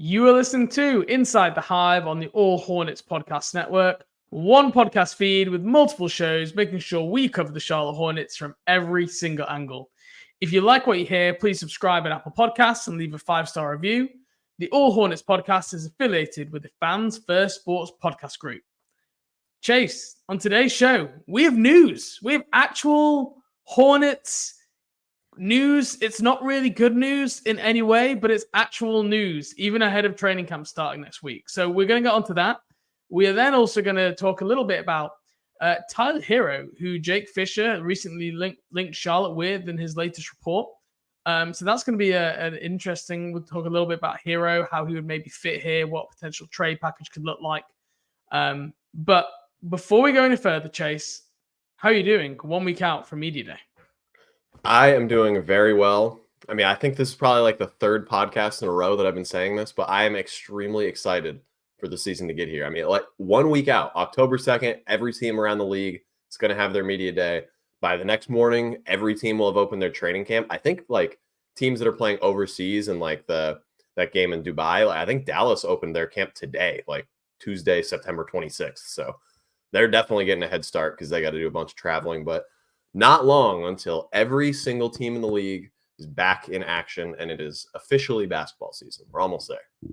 You are listening to Inside the Hive on the All Hornets podcast network, one podcast feed with multiple shows, making sure we cover the Charlotte Hornets from every single angle. If you like what you hear, please subscribe at Apple Podcasts and leave a 5-star review. The All Hornets podcast is affiliated with the Fans First Sports podcast group. Chase, on today's show, we have news. We have actual Hornets news. It's not really good news in any way, but it's actual news, even ahead of training camp starting next week. So we're going to get onto that. We are then also going to talk a little bit about Tyler Herro, who Jake Fisher recently linked Charlotte with in his latest report. So that's going to be an interesting. We'll talk a little bit about Herro, how he would maybe fit here, what potential trade package could look like. But before we go any further, Chase, how are you doing 1 week out from Media Day? I am doing very well. I mean, I think this is probably like the third podcast in a row that I've been saying this, but I am extremely excited for the season to get here. I mean, like 1 week out, October 2nd, every team around the league is going to have their media day. By the next morning, every team will have opened their training camp. I think like teams that are playing overseas and like that game in Dubai, like, I think Dallas opened their camp today, like Tuesday, September 26th. So they're definitely getting a head start because they got to do a bunch of traveling, but not long until every single team in the league is back in action and it is officially basketball season. We're almost there.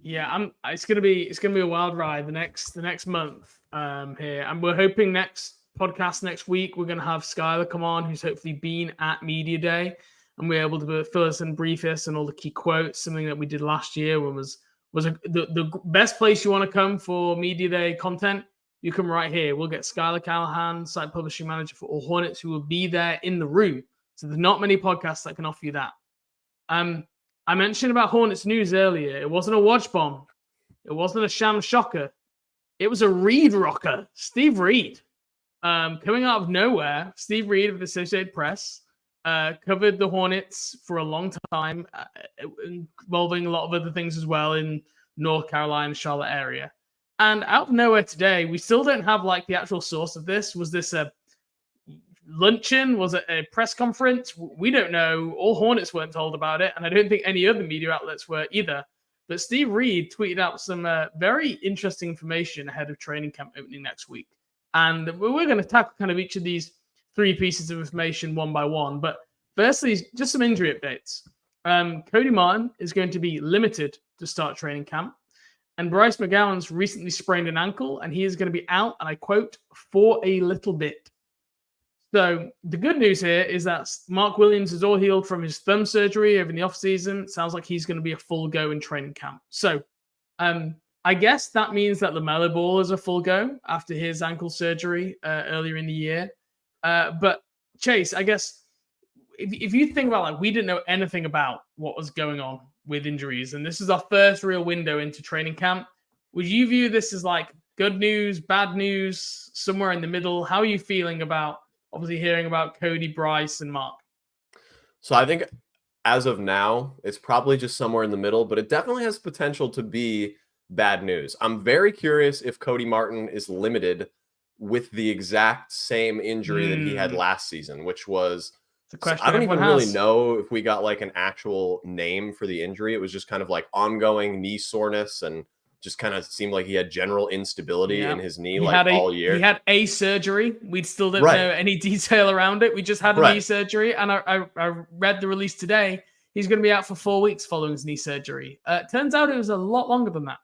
Yeah, it's gonna be a wild ride the next month here, and we're hoping next podcast next week we're gonna have Skylar come on, who's hopefully been at Media Day, and we're able to fill us and brief us and all the key quotes. Something that we did last year was the best place you want to come for Media Day content. You come right here. We'll get Skylar Callahan, site publishing manager for All Hornets, who will be there in the room. So there's not many podcasts that can offer you that. I mentioned about Hornets news earlier. It wasn't a watch bomb. It wasn't a sham shocker. It was a Reed rocker. Steve Reed. Coming out of nowhere, Steve Reed of the Associated Press covered the Hornets for a long time, involving a lot of other things as well in North Carolina, Charlotte area. And out of nowhere today, we still don't have like the actual source of this. Was this a luncheon? Was it a press conference? We don't know. All Hornets weren't told about it, and I don't think any other media outlets were either. But Steve Reed tweeted out some very interesting information ahead of training camp opening next week. And we're going to tackle kind of each of these three pieces of information one by one. But firstly, just some injury updates. Cody Martin is going to be limited to start training camp. And Bryce McGowens recently sprained an ankle, and he is going to be out, and I quote, for a little bit. So the good news here is that Mark Williams is all healed from his thumb surgery over the offseason. Sounds like he's going to be a full go in training camp. So I guess that means that LaMelo Ball is a full go after his ankle surgery earlier in the year. But Chase, I guess if you think about like we didn't know anything about what was going on with injuries, and this is our first real window into training camp, would you view this as like good news, bad news, somewhere in the middle? How are you feeling about obviously hearing about Cody, Bryce, and Mark? So I think as of now, it's probably just somewhere in the middle, but it definitely has potential to be bad news. I'm very curious if Cody Martin is limited with the exact same injury that he had last season, which was I don't even really know if we got like an actual name for the injury. It was just kind of like ongoing knee soreness and just kind of seemed like he had general instability in his knee all year. He had a surgery. We still don't know any detail around it. We just had a knee surgery. And I read the release today. He's going to be out for 4 weeks following his knee surgery. Turns out it was a lot longer than that.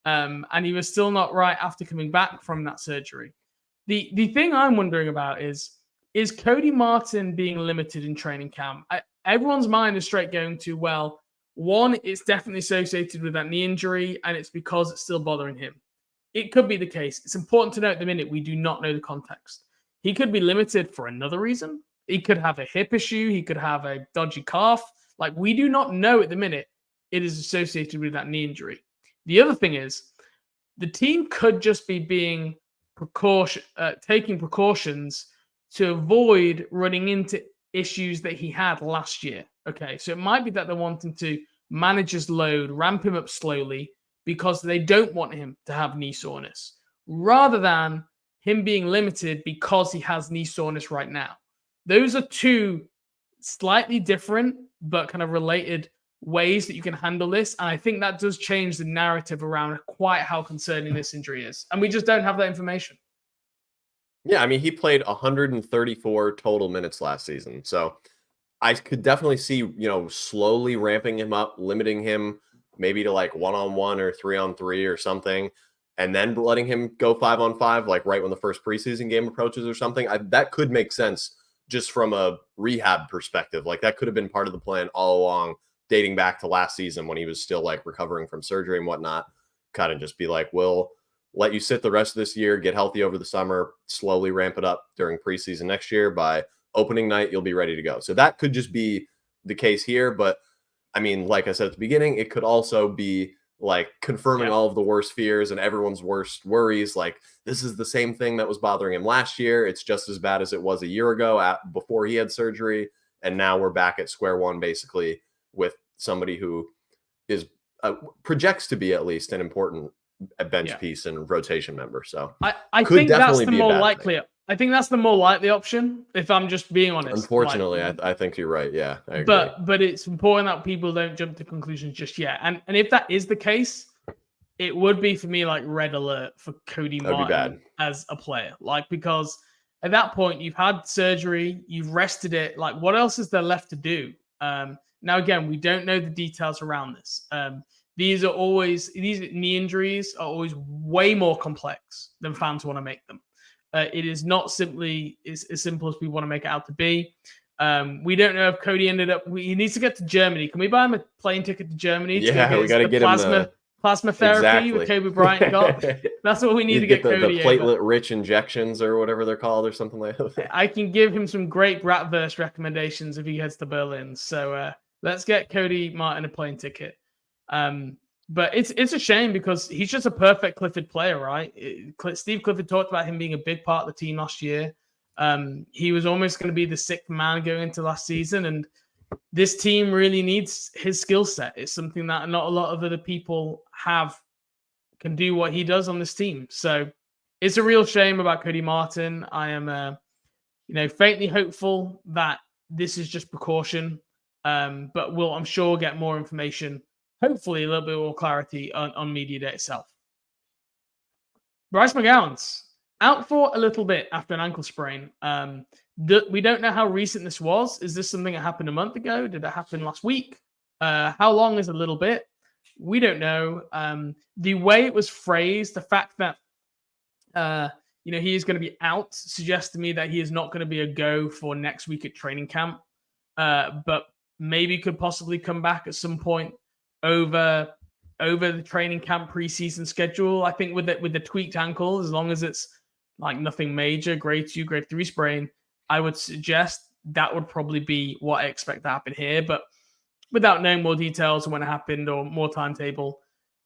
And he was still not right after coming back from that surgery. The thing I'm wondering about is Cody Martin being limited in training camp? Everyone's mind is straight going to, well, one, it's definitely associated with that knee injury, and it's because it's still bothering him. It could be the case. It's important to note at the minute we do not know the context. He could be limited for another reason. He could have a hip issue. He could have a dodgy calf. Like, we do not know at the minute it is associated with that knee injury. The other thing is the team could just be being taking precautions to avoid running into issues that he had last year. Okay, so it might be that they're wanting to manage his load, ramp him up slowly because they don't want him to have knee soreness, rather than him being limited because he has knee soreness right now. Those are two slightly different but kind of related ways that you can handle this. And I think that does change the narrative around quite how concerning this injury is. And we just don't have that information. Yeah, I mean, he played 134 total minutes last season. So I could definitely see, slowly ramping him up, limiting him maybe to like 1-on-1 or 3-on-3 or something, and then letting him go 5-on-5, like right when the first preseason game approaches or something. That could make sense just from a rehab perspective. Like that could have been part of the plan all along, dating back to last season when he was still like recovering from surgery and whatnot. Kind of just be like, we'll let you sit the rest of this year, get healthy over the summer, slowly ramp it up during preseason next year. By opening night, you'll be ready to go. So that could just be the case here. But I mean, like I said at the beginning, it could also be like confirming all of the worst fears and everyone's worst worries. Like this is the same thing that was bothering him last year. It's just as bad as it was a year ago before he had surgery. And now we're back at square one, basically, with somebody who is projects to be at least an important bench piece and rotation member. So I think that's the more likely. I think that's the more likely option, if I'm just being honest. Unfortunately, I think you're right. Yeah, I agree. But it's important that people don't jump to conclusions just yet. And if that is the case, it would be for me like red alert for Cody Martin as a player. Like, because at that point you've had surgery, you've rested it. Like, what else is there left to do? Now again, we don't know the details around this. These knee injuries are always way more complex than fans want to make them. It is not simply as simple as we want to make it out to be. We don't know if Cody ended up. He needs to get to Germany. Can we buy him a plane ticket to Germany? Yeah, we got to get him plasma therapy with Kobe Bryant got. That's what we need to get Cody. The platelet-rich injections or whatever they're called, or something like that. I can give him some great Bratverse recommendations if he heads to Berlin. So let's get Cody Martin a plane ticket. But it's a shame because he's just a perfect Clifford player, right? Steve Clifford talked about him being a big part of the team last year. He was almost going to be the sixth man going into last season, and this team really needs his skill set. It's something that not a lot of other people can do what he does on this team. So it's a real shame about Cody Martin. I am, faintly hopeful that this is just precaution, but we'll, I'm sure, get more information. Hopefully, a little bit more clarity on media day itself. Bryce McGowens out for a little bit after an ankle sprain. We don't know how recent this was. Is this something that happened a month ago? Did it happen last week? How long is a little bit? We don't know. The way it was phrased, the fact that he is going to be out, suggests to me that he is not going to be a go for next week at training camp, but maybe could possibly come back at some point over the training camp preseason schedule. I think with the tweaked ankle, as long as it's like nothing major, grade 2, grade 3 sprain, I would suggest that would probably be what I expect to happen here. But without knowing more details on when it happened or more timetable,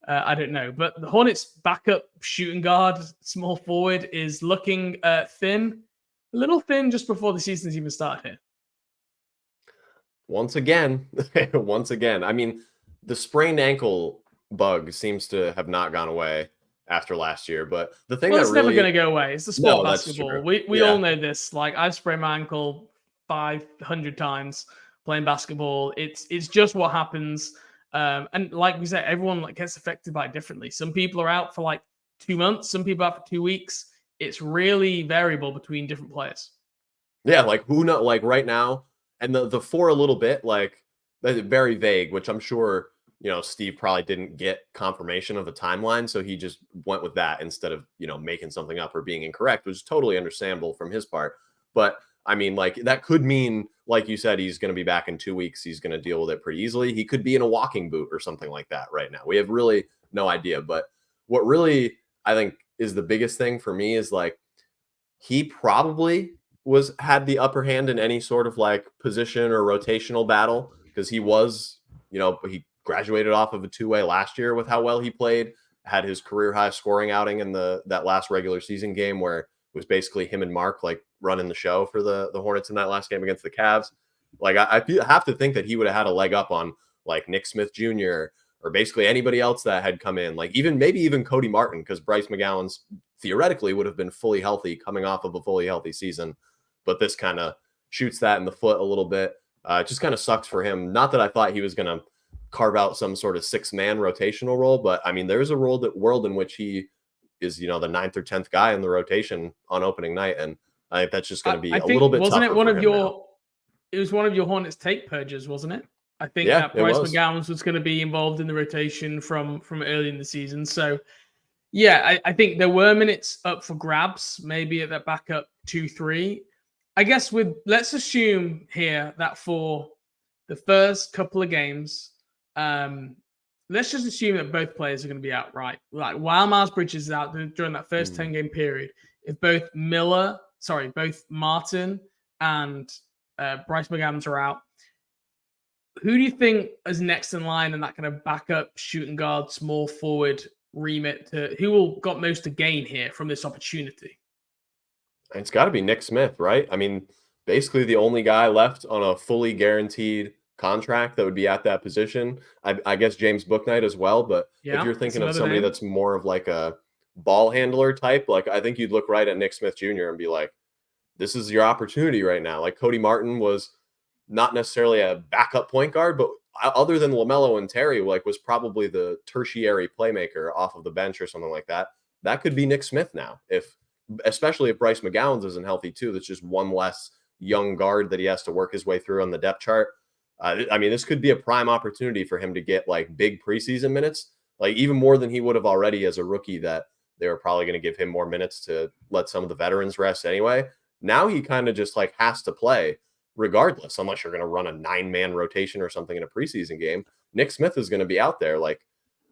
I don't know. But the Hornets' backup shooting guard, small forward, is looking thin, a little thin just before the season's even started here. Once again. I mean, the sprained ankle bug seems to have not gone away after last year, but the thing it's never going to go away. It's the sport of basketball. We all know this. Like, I've sprained my ankle 500 times playing basketball. It's just what happens. And like we said, everyone gets affected by it differently. Some people are out for like 2 months. Some people out for 2 weeks. It's really variable between different players. Yeah, like who knows? Like right now, and the for a little bit, like that's very vague, which I'm sure Steve probably didn't get confirmation of a timeline, so he just went with that instead of making something up or being incorrect, which is totally understandable from his part. But I mean, like that could mean, like you said, he's going to be back in 2 weeks. He's going to deal with it pretty easily. He could be in a walking boot or something like that right now. We have really no idea. But what really I think is the biggest thing for me is like he probably had the upper hand in any sort of like position or rotational battle, because he was, he graduated off of a 2-way last year with how well he played, had his career high scoring outing in that last regular season game where it was basically him and Mark like running the show for the Hornets in that last game against the Cavs. Like I have to think that he would have had a leg up on like Nick Smith Jr. or basically anybody else that had come in, like maybe even Cody Martin, because Bryce McGowens theoretically would have been fully healthy coming off of a fully healthy season. But this kind of shoots that in the foot a little bit. It just kind of sucks for him. Not that I thought he was going to carve out some sort of 6-man rotational role. But I mean, there's a world in which he is, the 9th or 10th guy in the rotation on opening night. And I think that's just going to be I a think, little bit wasn't tougher it one for of him now. it was one of your Hornets take purges, wasn't it? I think Yeah, that it Bryce was. McGowens was going to be involved in the rotation from early in the season. So yeah, I think there were minutes up for grabs, maybe at that backup 2-3. I guess let's assume here that for the first couple of games, let's just assume that both players are going to be out, right? Like while Miles Bridges is out during that first 10-game period, if both Martin and Bryce McGowens are out, who do you think is next in line in that kind of backup shooting guard, small forward remit who will got most to gain here from this opportunity? It's got to be Nick Smith, right? I mean, basically the only guy left on a fully guaranteed contract that would be at that position. I guess James Bouknight as well, but if Yeah, you're that's thinking of another somebody name. that's more of like a ball handler type, like I think you'd look right at Nick Smith Jr. and be like, this is your opportunity right now. Like Cody Martin was not necessarily a backup point guard, but other than LaMelo and Terry, like was probably the tertiary playmaker off of the bench or something like that. That could be Nick Smith now, especially if Bryce McGowens isn't healthy too. That's just one less young guard that he has to work his way through on the depth chart. I mean, this could be a prime opportunity for him to get like big preseason minutes, like even more than he would have already as a rookie, that they were probably going to give him more minutes to let some of the veterans rest anyway. Now he kind of just like has to play regardless, unless you're going to run a 9-man rotation or something in a preseason game. Nick Smith is going to be out there like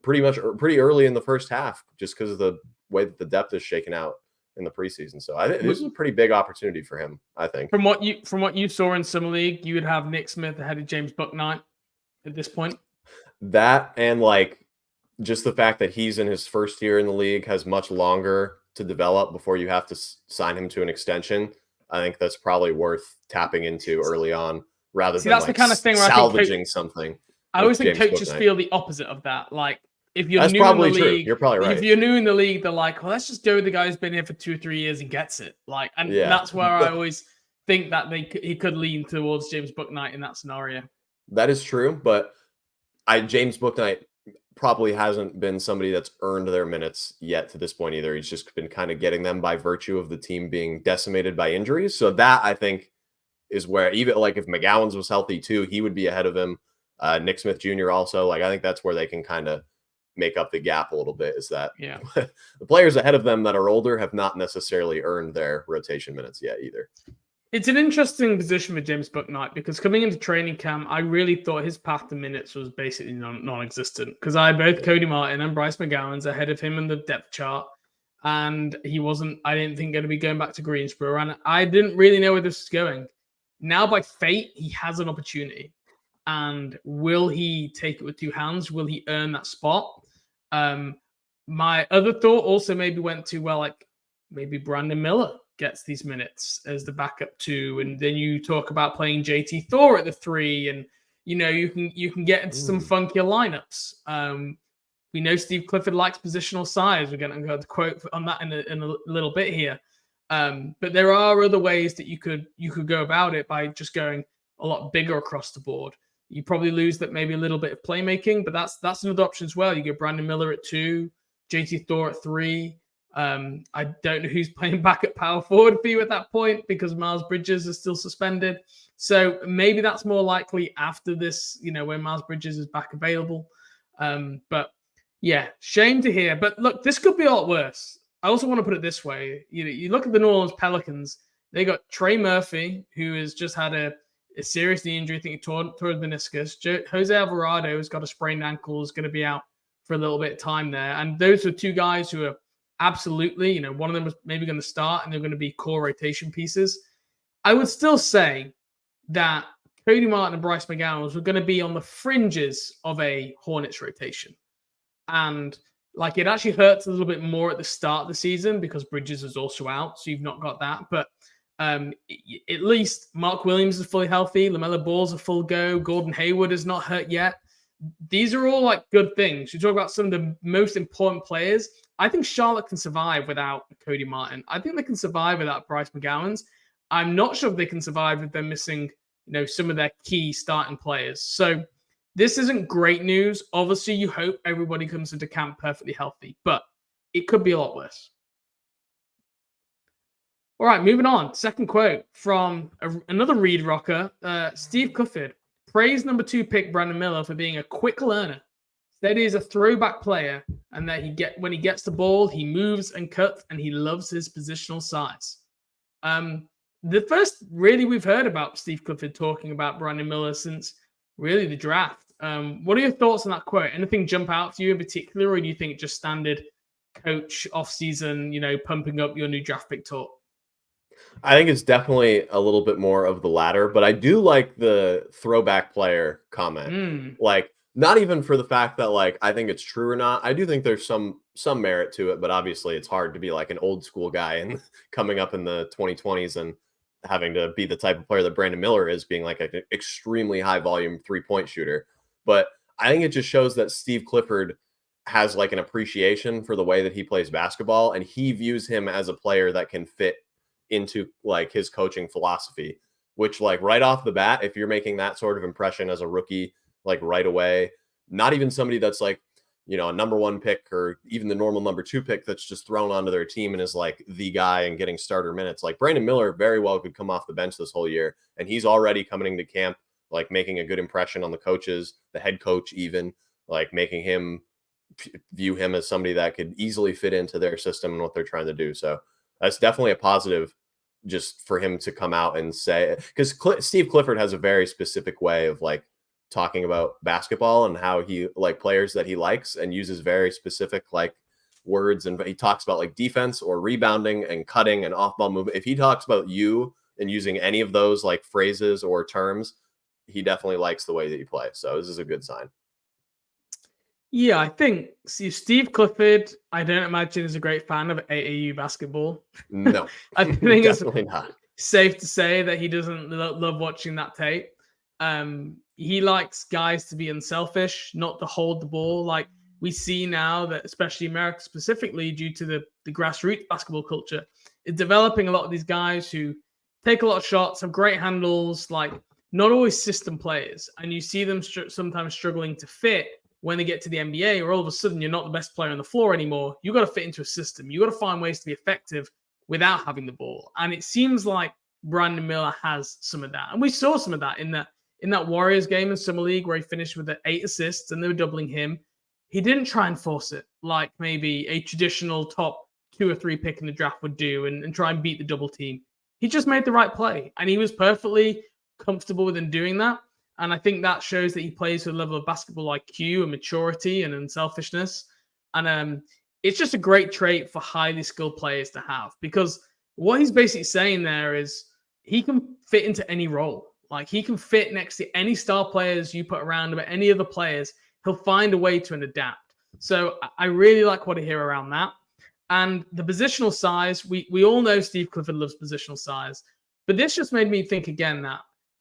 pretty early in the first half, just because of the way that the depth is shaken out in the preseason. So I think this is a pretty big opportunity for him, I think. From what you saw in Summer League, you would have Nick Smith ahead of James Bouknight at this point. That and like just the fact that he's in his first year in the league, has much longer to develop before you have to sign him to an extension. I think that's probably worth tapping into early on rather than that's like the kind of thing where salvaging something. I always think James coaches Bouknight. feel the opposite of that. Like if you're That's new in the probably true. league, You're probably right. if you're new in the league, they're like, well, let's just go with the guy who's been here for 2 or 3 years and gets it. Like, and Yeah. that's where I always think that he could lean towards James Bouknight in that scenario. That is true, but James Bouknight probably hasn't been somebody that's earned their minutes yet to this point either. He's just been kind of getting them by virtue of the team being decimated by injuries. So that I think is where, even like if McGowens was healthy too, he would be ahead of him. Nick Smith Jr. also, like I think that's where they can kind of make up the gap a little bit, is that the players ahead of them that are older have not necessarily earned their rotation minutes yet either. It's an interesting position for James Bouknight because coming into training camp, I really thought his path to minutes was basically non-existent because I had both Cody Martin and Bryce McGowens ahead of him in the depth chart, and he wasn't, I didn't think, going to be going back to Greensboro, and I didn't really know where this was going. Now, by fate, he has an opportunity, and will he take it with 2 hands? Will he earn that spot? My other thought also maybe went to, well, like maybe Brandon Miller gets these minutes as the backup 2, and then you talk about playing JT Thor at the 3, and you can get into some funkier lineups. We know Steve Clifford likes positional size. We're going to quote on that in a little bit here. But there are other ways that you could go about it by just going a lot bigger across the board. You probably lose that maybe a little bit of playmaking, but that's another option as well. You go Brandon Miller at 2, JT Thor at 3. I don't know who's playing back at power forward for you at that point because Miles Bridges is still suspended. So maybe that's more likely after this, when Miles Bridges is back available. But yeah, shame to hear. But look, this could be a lot worse. I also want to put it this way. You look at the New Orleans Pelicans, they got Trey Murphy, who has just had a serious knee injury. I think he tore his meniscus. Jose Alvarado has got a sprained ankle, is going to be out for a little bit of time there. And those are 2 guys who are absolutely, one of them was maybe going to start and they're going to be core rotation pieces. I would still say that Cody Martin and Bryce McGowens were going to be on the fringes of a Hornets rotation. And like it actually hurts a little bit more at the start of the season because Bridges is also out. So you've not got that. But at least Mark Williams is fully healthy. LaMelo Ball's a full go. Gordon Hayward is not hurt yet. These are all like good things. You talk about some of the most important players. I think Charlotte can survive without Cody Martin. I think they can survive without Bryce McGowens. I'm not sure if they can survive if they're missing, some of their key starting players. So This isn't great news. Obviously, you hope everybody comes into camp perfectly healthy, but it could be a lot worse. All right, moving on. Second quote from another Reed rocker, Steve Clifford. Praise number 2 pick Brandon Miller for being a quick learner. Said he is a throwback player, and that when he gets the ball, he moves and cuts, and he loves his positional size. The first really we've heard about Steve Clifford talking about Brandon Miller since really the draft. What are your thoughts on that quote? Anything jump out to you in particular, or do you think just standard coach off-season, pumping up your new draft pick talk? I think it's definitely a little bit more of the latter, but I do like the throwback player comment. Like, not even for the fact that like I think it's true or not. I do think there's some merit to it, but obviously it's hard to be like an old school guy and coming up in the 2020s and having to be the type of player that Brandon Miller is, being like an extremely high volume 3-point shooter. But I think it just shows that Steve Clifford has like an appreciation for the way that he plays basketball, and he views him as a player that can fit into like his coaching philosophy, which like right off the bat, if you're making that sort of impression as a rookie, like right away, not even somebody that's like, a number 1 pick or even the normal number 2 pick that's just thrown onto their team and is like the guy and getting starter minutes. Like Brandon Miller very well could come off the bench this whole year, and he's already coming into camp, like making a good impression on the coaches, the head coach, even like making him view him as somebody that could easily fit into their system and what they're trying to do. So that's definitely a positive, just for him to come out and say, because Steve Clifford has a very specific way of like talking about basketball and how he like players that he likes, and uses very specific like words, and he talks about like defense or rebounding and cutting and off ball movement. If he talks about you and using any of those like phrases or terms, he definitely likes the way that you play. So this is a good sign. Yeah, I think Steve Clifford, I don't imagine is a great fan of AAU basketball. No, I think it's definitely not. safe to say that he doesn't love watching that tape. He likes guys to be unselfish, not to hold the ball. Like we see now that, especially America specifically, due to the grassroots basketball culture, is developing a lot of these guys who take a lot of shots, have great handles, like not always system players. And you see them sometimes struggling to fit when they get to the NBA, or all of a sudden you're not the best player on the floor anymore. You got to fit into a system. You got to find ways to be effective without having the ball. And it seems like Brandon Miller has some of that. And we saw some of that in that Warriors game in Summer League where he finished with 8 assists and they were doubling him. He didn't try and force it like maybe a traditional top 2 or 3 pick in the draft would do and try and beat the double team. He just made the right play, and he was perfectly comfortable with him doing that. And I think that shows that he plays with a level of basketball IQ and maturity and unselfishness. And it's just a great trait for highly skilled players to have, because what he's basically saying there is he can fit into any role. Like he can fit next to any star players you put around him, or any other players. He'll find a way to adapt. So I really like what I hear around that. And the positional size, we all know Steve Clifford loves positional size. But this just made me think again that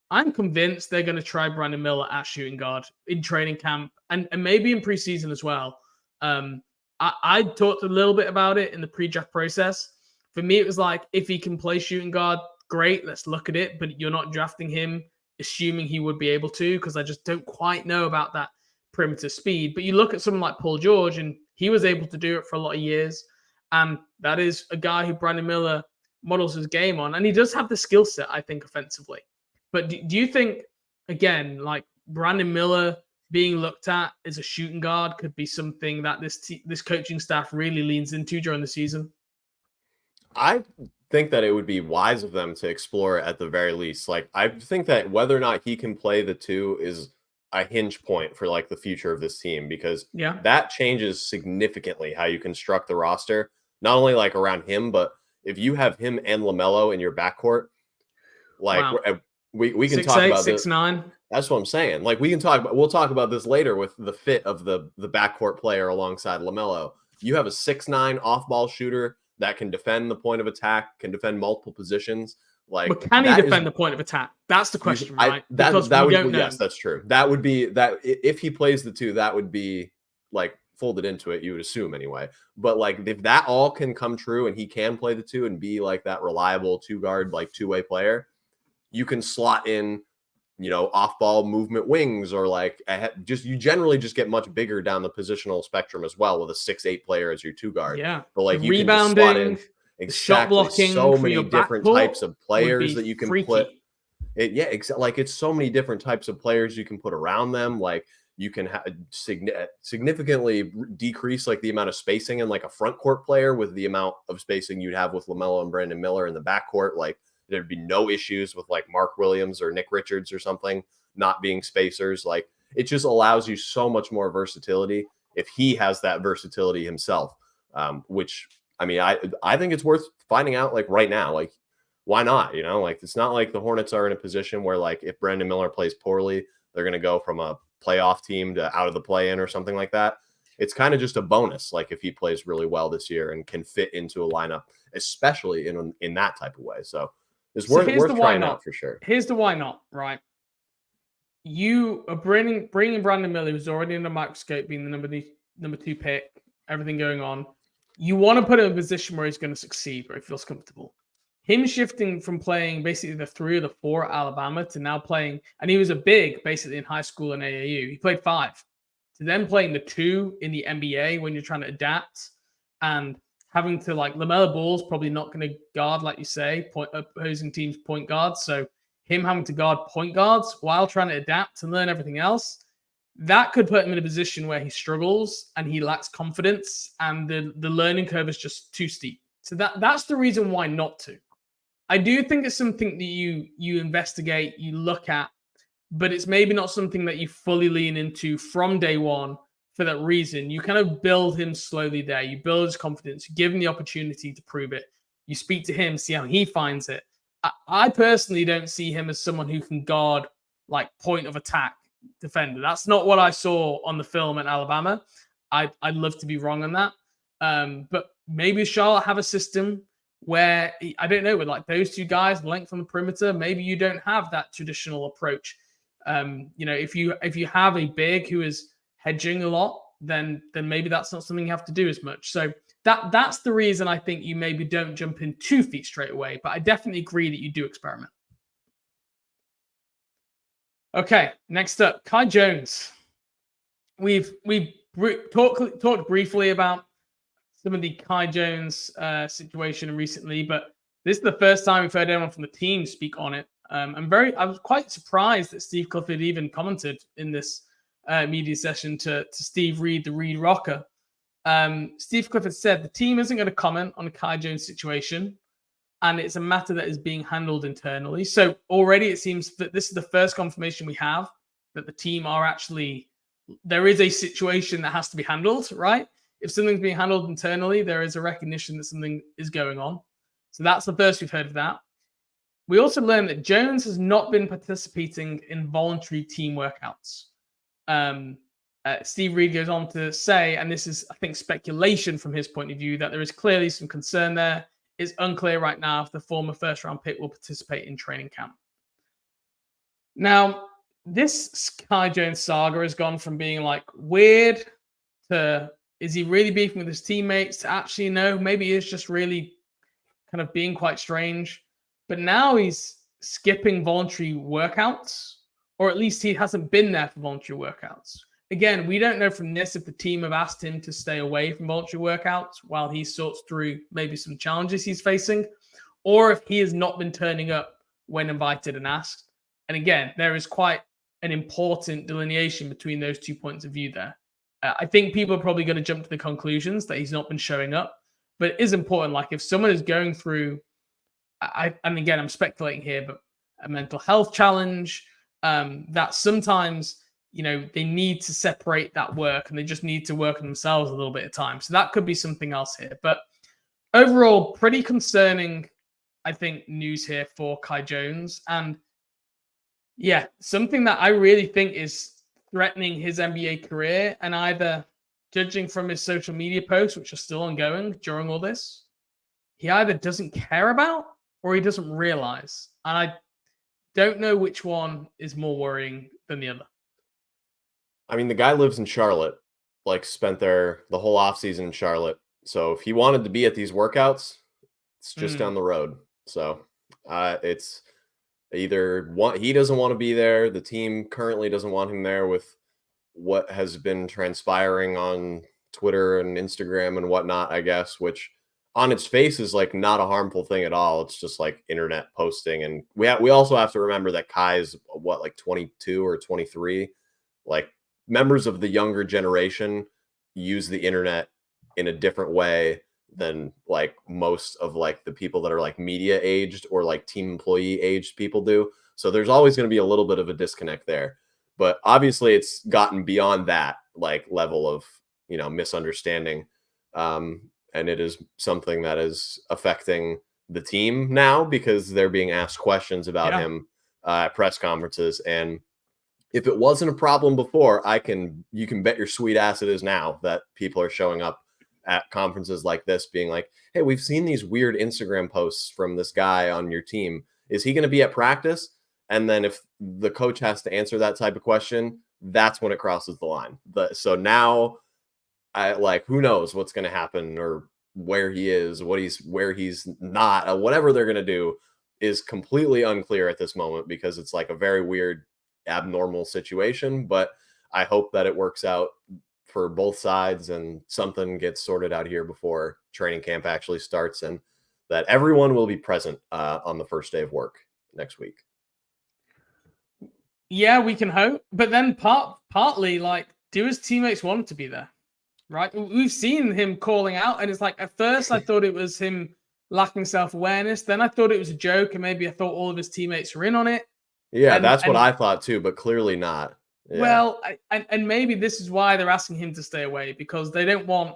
I'm convinced they're going to try Brandon Miller at shooting guard in training camp and maybe in preseason as well. I talked a little bit about it in the pre-draft process. For me, it was like, if he can play shooting guard, great, let's look at it. But you're not drafting him assuming he would be able to, because I just don't quite know about that perimeter speed. But you look at someone like Paul George, and he was able to do it for a lot of years. And that is a guy who Brandon Miller models his game on. And he does have the skill set, I think, offensively. But do you think, again, like Brandon Miller being looked at as a shooting guard could be something that this coaching staff really leans into during the season? I think that it would be wise of them to explore it at the very least. Like, I think that whether or not he can play the 2 is a hinge point for like the future of this team, because that changes significantly how you construct the roster, not only like around him, but if you have him and LaMelo in your backcourt, like we can 6'8", talk about 6'9". That's what I'm saying. Like we'll talk about this later with the fit of the backcourt player alongside LaMelo. You have a 6'9" off-ball shooter that can defend the point of attack, can defend multiple positions. Like, but can he defend the point of attack? That's the question, right? Yes, that's true. That would be that if he plays the 2, that would be like folded into it, you would assume anyway. But like if that all can come true and he can play the 2 and be like that reliable 2 guard, like 2-way player, you can slot in off-ball movement wings, or like you generally just get much bigger down the positional spectrum as well with a 6'8" player as your two guard. Yeah. But like The you can just slot rebounding, in the shot exactly blocking so for your many different backcourt types of would players be that you can put. freaky. Like it's so many different types of players you can put around them. Like you can significantly decrease like the amount of spacing in like a front court player with the amount of spacing you'd have with LaMelo and Brandon Miller in the backcourt. Like there'd be no issues with like Mark Williams or Nick Richards or something not being spacers. Like it just allows you so much more versatility if he has that versatility himself, which I mean, I think it's worth finding out like right now. Like why not? Like it's not like the Hornets are in a position where like if Brandon Miller plays poorly, they're going to go from a playoff team to out of the play-in or something like that. It's kind of just a bonus. Like if he plays really well this year and can fit into a lineup, especially in that type of way. So it's worth trying out for sure. Here's the why not, right? You are bringing Brandon Miller, who's already in the microscope, being the number 2 pick, everything going on. You want to put him in a position where he's going to succeed, where he feels comfortable. Him shifting from playing basically the 3 or the 4 at Alabama to now playing, and he was a big basically in high school and AAU. He played 5. To then playing the 2 in the NBA when you're trying to adapt and having to like LaMelo Ball's probably not going to guard, like you say, opposing teams point guards. So him having to guard point guards while trying to adapt and learn everything else, that could put him in a position where he struggles and he lacks confidence and the learning curve is just too steep. So that's the reason why not to. I do think it's something that you investigate, you look at, but it's maybe not something that you fully lean into from day one for that reason. You kind of build him slowly there. You build his confidence, you give him the opportunity to prove it. You speak to him, see how he finds it. I personally don't see him as someone who can guard like point of attack defender. That's not what I saw on the film at Alabama. I'd love to be wrong on that. But maybe Charlotte have a system where, I don't know, with like those 2 guys, length on the perimeter, maybe you don't have that traditional approach. If you have a big who is hedging a lot, then maybe that's not something you have to do as much. So that's the reason I think you maybe don't jump in 2 feet straight away. But I definitely agree that you do experiment. Okay, next up, Kai Jones. We've talked briefly about some of the Kai Jones situation recently, but this is the first time we've heard anyone from the team speak on it. I was quite surprised that Steve Clifford even commented in this media session to Steve Reed, the Reed Rocker. Steve Clifford said the team isn't going to comment on the Kai Jones situation, and it's a matter that is being handled internally. So already it seems that this is the first confirmation we have that the team are actually, there is a situation that has to be handled, right? If something's being handled internally, there is a recognition that something is going on. So that's the first we've heard of that. We also learned that Jones has not been participating in voluntary team workouts. Steve Reed goes on to say, and this is, I think, speculation from his point of view, that there is clearly some concern there. It's unclear right now if the former first-round pick will participate in training camp. Now, this Kai Jones saga has gone from being like weird to, is he really beefing with his teammates, to actually no, maybe he is just really kind of being quite strange. But now he's skipping voluntary workouts, or at least he hasn't been there for voluntary workouts. Again, we don't know from this if the team have asked him to stay away from voluntary workouts while he sorts through maybe some challenges he's facing, or if he has not been turning up when invited and asked. And again, there is quite an important delineation between those 2 points of view there. I think people are probably going to jump to the conclusions that he's not been showing up, but it is important. Like if someone is going through, and again, I'm speculating here, but a mental health challenge, that sometimes, they need to separate that work and they just need to work on themselves a little bit of time. So that could be something else here. But overall, pretty concerning, I think, news here for Kai Jones. And yeah, something that I really think is threatening his NBA career, and either, judging from his social media posts, which are still ongoing during all this, he either doesn't care about or he doesn't realize. And I don't know which one is more worrying than the other. I mean, the guy lives in Charlotte, like spent the whole offseason in Charlotte. So if he wanted to be at these workouts, it's just down the road. So it's Either he doesn't want to be there, the team currently doesn't want him there with what has been transpiring on Twitter and Instagram and whatnot, I guess, which on its face is like not a harmful thing at all. It's just like internet posting. And we also have to remember that Kai is what, like 22 or 23. Like members of the younger generation use the internet in a different way than like most of like the people that are like media aged or like team employee aged people do. So there's always going to be a little bit of a disconnect there. But obviously it's gotten beyond that like level of, misunderstanding. And it is something that is affecting the team now because they're being asked questions about him at press conferences. And if it wasn't a problem before, you can bet your sweet ass it is now that people are showing up at conferences like this being like, hey, we've seen these weird Instagram posts from this guy on your team. Is he going to be at practice? And then if the coach has to answer that type of question, that's when it crosses the line. So now who knows what's going to happen or where he is, where he's not, whatever they're going to do is completely unclear at this moment because it's like a very weird, abnormal situation. But I hope that it works out for both sides and something gets sorted out here before training camp actually starts and that everyone will be present on the first day of work next week. Yeah, we can hope. But then partly, like, do his teammates want him to be there? Right? We've seen him calling out, and it's like, at first I thought it was him lacking self-awareness. Then I thought it was a joke, and maybe I thought all of his teammates were in on it. Yeah, that's what I thought too, but clearly not. Yeah. Well, and maybe this is why they're asking him to stay away, because they don't want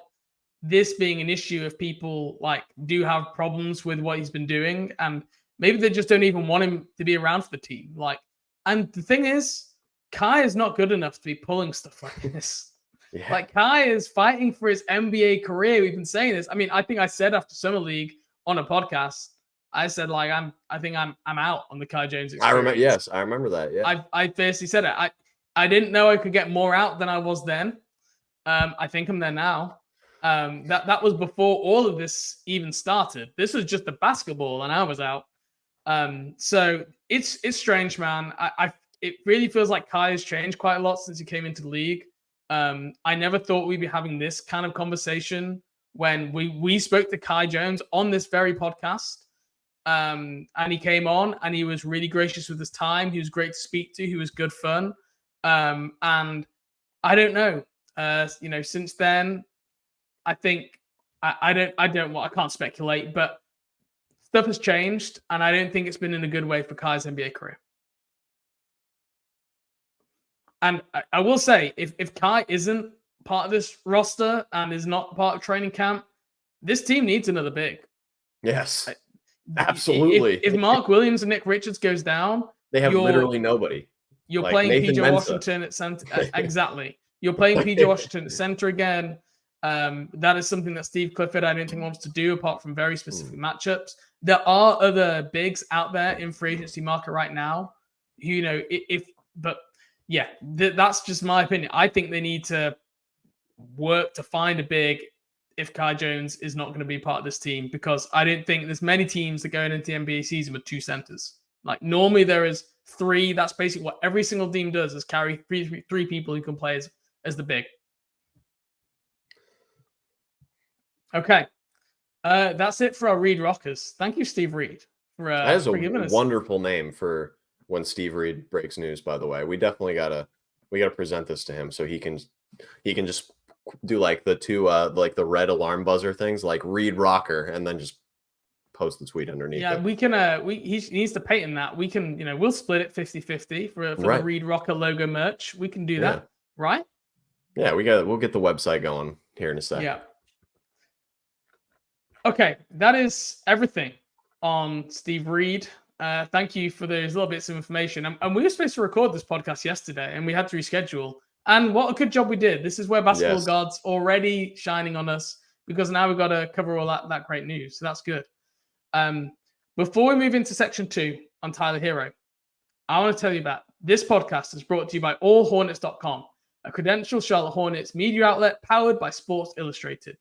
this being an issue if people like do have problems with what he's been doing, and maybe they just don't even want him to be around for the team. Like, and the thing is, Kai is not good enough to be pulling stuff like this. Yeah. Like, Kai is fighting for his NBA career. We've been saying this. I mean, I think I said after Summer League on a podcast, I said, like, I think I'm out on the Kai Jones experience. Yes, I remember that. Yeah. I basically said it. I didn't know I could get more out than I was then. I think I'm there now. That was before all of this even started. This was just the basketball, and I was out. So it's strange, man. It really feels like Kai has changed quite a lot since he came into the league. I never thought we'd be having this kind of conversation when we spoke to Kai Jones on this very podcast. And he came on and he was really gracious with his time. He was great to speak to. He was good fun. And I don't know, since then, I think I can't speculate, but stuff has changed, and I don't think it's been in a good way for Kai's NBA career. And I will say, if Kai isn't part of this roster and is not part of training camp, this team needs another big. Yes, absolutely. If Mark Williams and Nick Richards goes down, they have literally nobody. You're playing PJ Washington at center. Exactly. You're playing PJ Washington at center again. That is something that Steve Clifford, I don't think, wants to do apart from very specific matchups. There are other bigs out there in free agency market right now. That's just my opinion. I think they need to work to find a big if Kai Jones is not going to be part of this team, because I don't think there's many teams that go into the NBA season with two centers. Like, normally there is three. That's basically what every single team does, is carry three people who can play as the big. Okay. That's it for our Reed Rockers. Thank you, Steve Reed. That is a wonderful name for when Steve Reed breaks news, by the way. We definitely gotta present this to him so he can just do like the two like the red alarm buzzer things, like Reed Rocker, and then just post the tweet underneath. Yeah, we can he needs to patent that. We can, we'll split it 50-50 for the Reed Rocker logo merch. We can do that, right? Yeah, we'll get the website going here in a second. Yeah. Okay, that is everything on Steve Reed. Thank you for those little bits of information. And we were supposed to record this podcast yesterday, and we had to reschedule. And what a good job we did. This is where basketball God's already shining on us, because now we've got to cover all that great news. So that's good. Before we move into section 2 on Tyler Herro, I want to tell you about this podcast is brought to you by allhornets.com, a credentialed Charlotte Hornets media outlet powered by Sports Illustrated.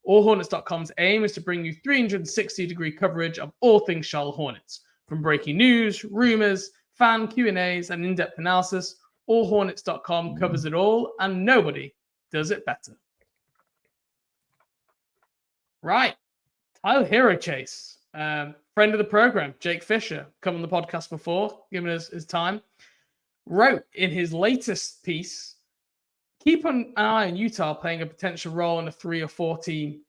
Allhornets.com's aim is to bring you 360-degree coverage of all things Charlotte Hornets, From breaking news, rumors, fan Q&As, and in-depth analysis, allhornets.com covers it all, and nobody does it better. Right. Tyler Herro, Chase. Friend of the program, Jake Fisher, come on the podcast before, giving us his time, wrote in his latest piece, keep an eye on Utah playing a potential role in a 3 or 4 team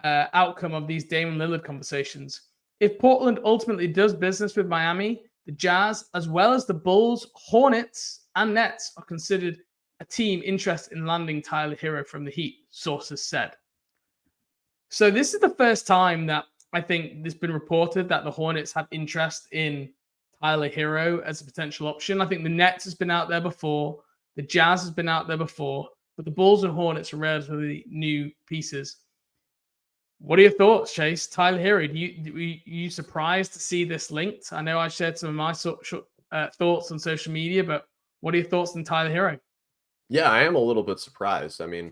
outcome of these Damian Lillard conversations. If Portland ultimately does business with Miami, the Jazz, as well as the Bulls, Hornets, and Nets are considered a team interested in landing Tyler Herro from the Heat, sources said. So this is the first time that I think it's been reported that the Hornets have interest in Tyler Herro as a potential option. I think the Nets has been out there before. The Jazz has been out there before. But the Bulls and Hornets are relatively new pieces. What are your thoughts, Chase? Tyler Herro, are you surprised to see this linked? I know I shared some of my thoughts on social media, but what are your thoughts on Tyler Herro? Yeah, I am a little bit surprised. I mean,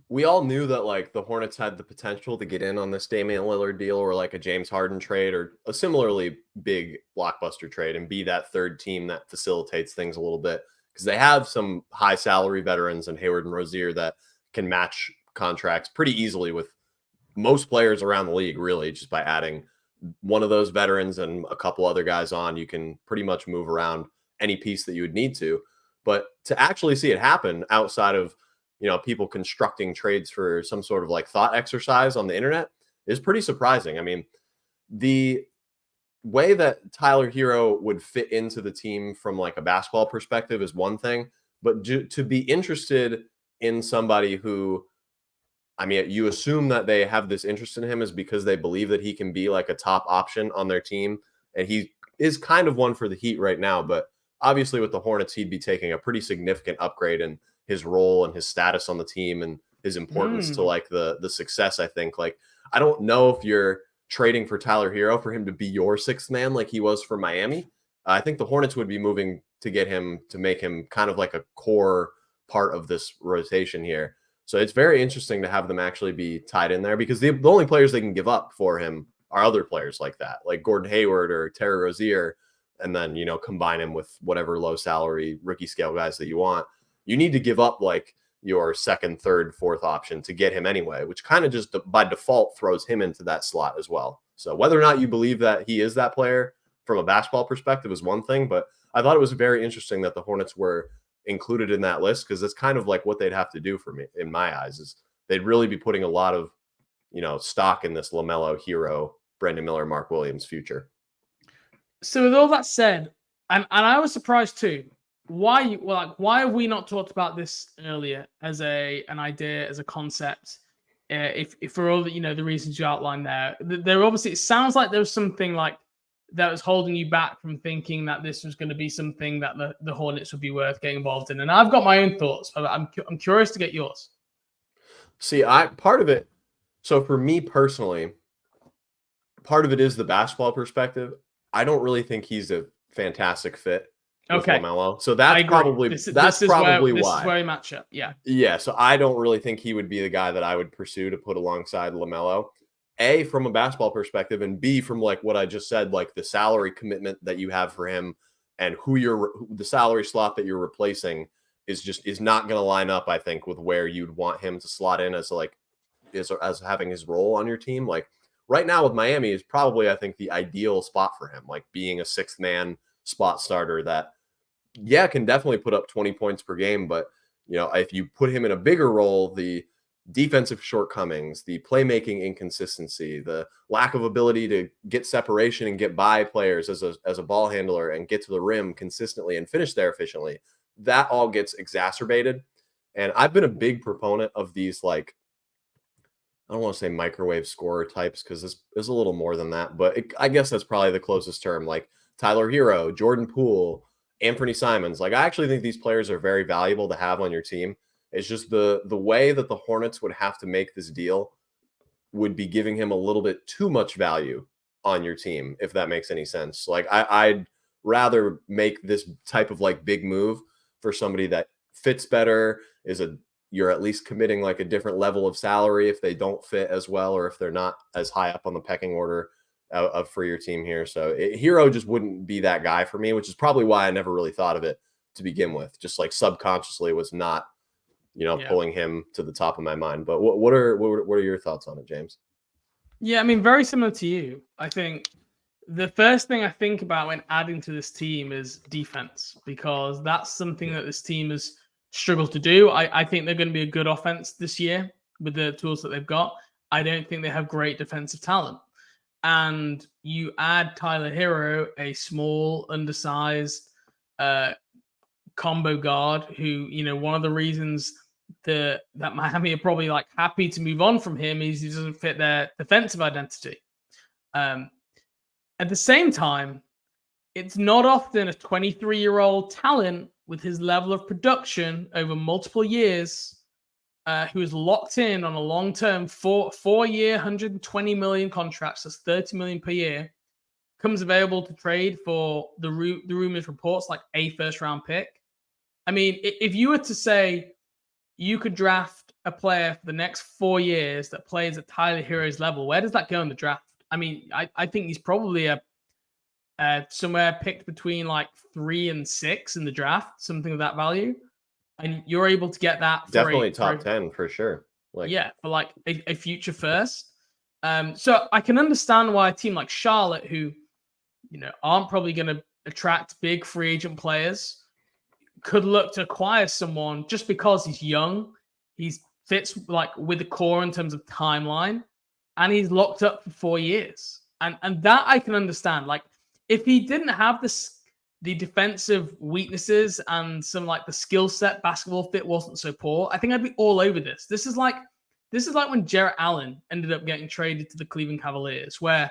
we all knew that like the Hornets had the potential to get in on this Damian Lillard deal or like a James Harden trade or a similarly big blockbuster trade and be that third team that facilitates things a little bit because they have some high salary veterans and Hayward and Rozier that can match contracts pretty easily with most players around the league, really, just by adding one of those veterans and a couple other guys on, you can pretty much move around any piece that you would need to. But to actually see it happen outside of, people constructing trades for some sort of like thought exercise on the internet is pretty surprising. I mean, the way that Tyler Herro would fit into the team from like a basketball perspective is one thing, but to be interested in somebody who, I mean, you assume that they have this interest in him is because they believe that he can be like a top option on their team. And he is kind of one for the Heat right now, but obviously with the Hornets, he'd be taking a pretty significant upgrade in his role and his status on the team and his importance to like the success. I think like, I don't know if you're trading for Tyler Herro for him to be your sixth man like he was for Miami. I think the Hornets would be moving to get him to make him kind of like a core part of this rotation here. So it's very interesting to have them actually be tied in there because the only players they can give up for him are other players like that, like Gordon Hayward or Terry Rozier, and then, combine him with whatever low salary rookie scale guys that you want. You need to give up like your second, third, fourth option to get him anyway, which kind of just by default throws him into that slot as well. So whether or not you believe that he is that player from a basketball perspective is one thing, but I thought it was very interesting that the Hornets were included in that list because it's kind of like what they'd have to do for me in my eyes is they'd really be putting a lot of stock in this LaMelo, Herro, Brandon Miller, Mark Williams future. So with all that said, and I was surprised too, why have we not talked about this earlier as an idea, as a concept? If for all the the reasons you outlined there obviously it sounds like there was something like that was holding you back from thinking that this was going to be something that the Hornets would be worth getting involved in. And I've got my own thoughts, but I'm curious to get yours. See, part of it. So for me personally, part of it is the basketball perspective. I don't really think he's a fantastic fit with LaMelo. So that's probably this why. This is where we match up. Yeah. Yeah. So I don't really think he would be the guy that I would pursue to put alongside LaMelo. A, from a basketball perspective, and B, from like what I just said, like the salary commitment that you have for him and the salary slot that you're replacing is not going to line up, I think, with where you'd want him to slot in as having his role on your team. Like right now with Miami is probably, I think, the ideal spot for him, like being a sixth man spot starter that, can definitely put up 20 points per game. But, if you put him in a bigger role, the defensive shortcomings, the playmaking inconsistency, the lack of ability to get separation and get by players as a ball handler and get to the rim consistently and finish there efficiently, that all gets exacerbated. And I've been a big proponent of these, like, I don't want to say microwave scorer types because this is a little more than that, but I guess that's probably the closest term, like Tyler Herro, Jordan Poole, Anthony Simons. Like, I actually think these players are very valuable to have on your team. It's just the way that the Hornets would have to make this deal would be giving him a little bit too much value on your team, if that makes any sense. Like I'd rather make this type of like big move for somebody that fits better, you're at least committing like a different level of salary if they don't fit as well or if they're not as high up on the pecking order. of for your team here. So Herro just wouldn't be that guy for me, which is probably why I never really thought of it to begin with. Just like subconsciously was not, pulling him to the top of my mind. But what are your thoughts on it, James? Yeah, I mean, very similar to you. I think the first thing I think about when adding to this team is defense, because that's something that this team has struggled to do. I think they're going to be a good offense this year with the tools that they've got. I don't think they have great defensive talent. And you add Tyler Herro, a small, undersized combo guard who, one of the reasons that Miami are probably like happy to move on from him is he doesn't fit their defensive identity. At the same time, it's not often a 23-year-old talent with his level of production over multiple years who is locked in on a long-term four-year, $120 million contracts, that's $30 million per year, comes available to trade for the rumors reports like a first-round pick. I mean, if you were to say you could draft a player for the next 4 years that plays at Tyler Herro's level, where does that go in the draft? I mean, I think he's probably a somewhere picked between like 3 and 6 in the draft, something of that value. And you're able to get that for definitely top 10 for sure. For like a future first. So I can understand why a team like Charlotte, who aren't probably going to attract big free agent players, could look to acquire someone just because he's young, he fits like with the core in terms of timeline, and he's locked up for 4 years. And that I can understand. Like if he didn't have the defensive weaknesses and some like the skill set, basketball fit wasn't so poor, I think I'd be all over this. This is like when Jarrett Allen ended up getting traded to the Cleveland Cavaliers, where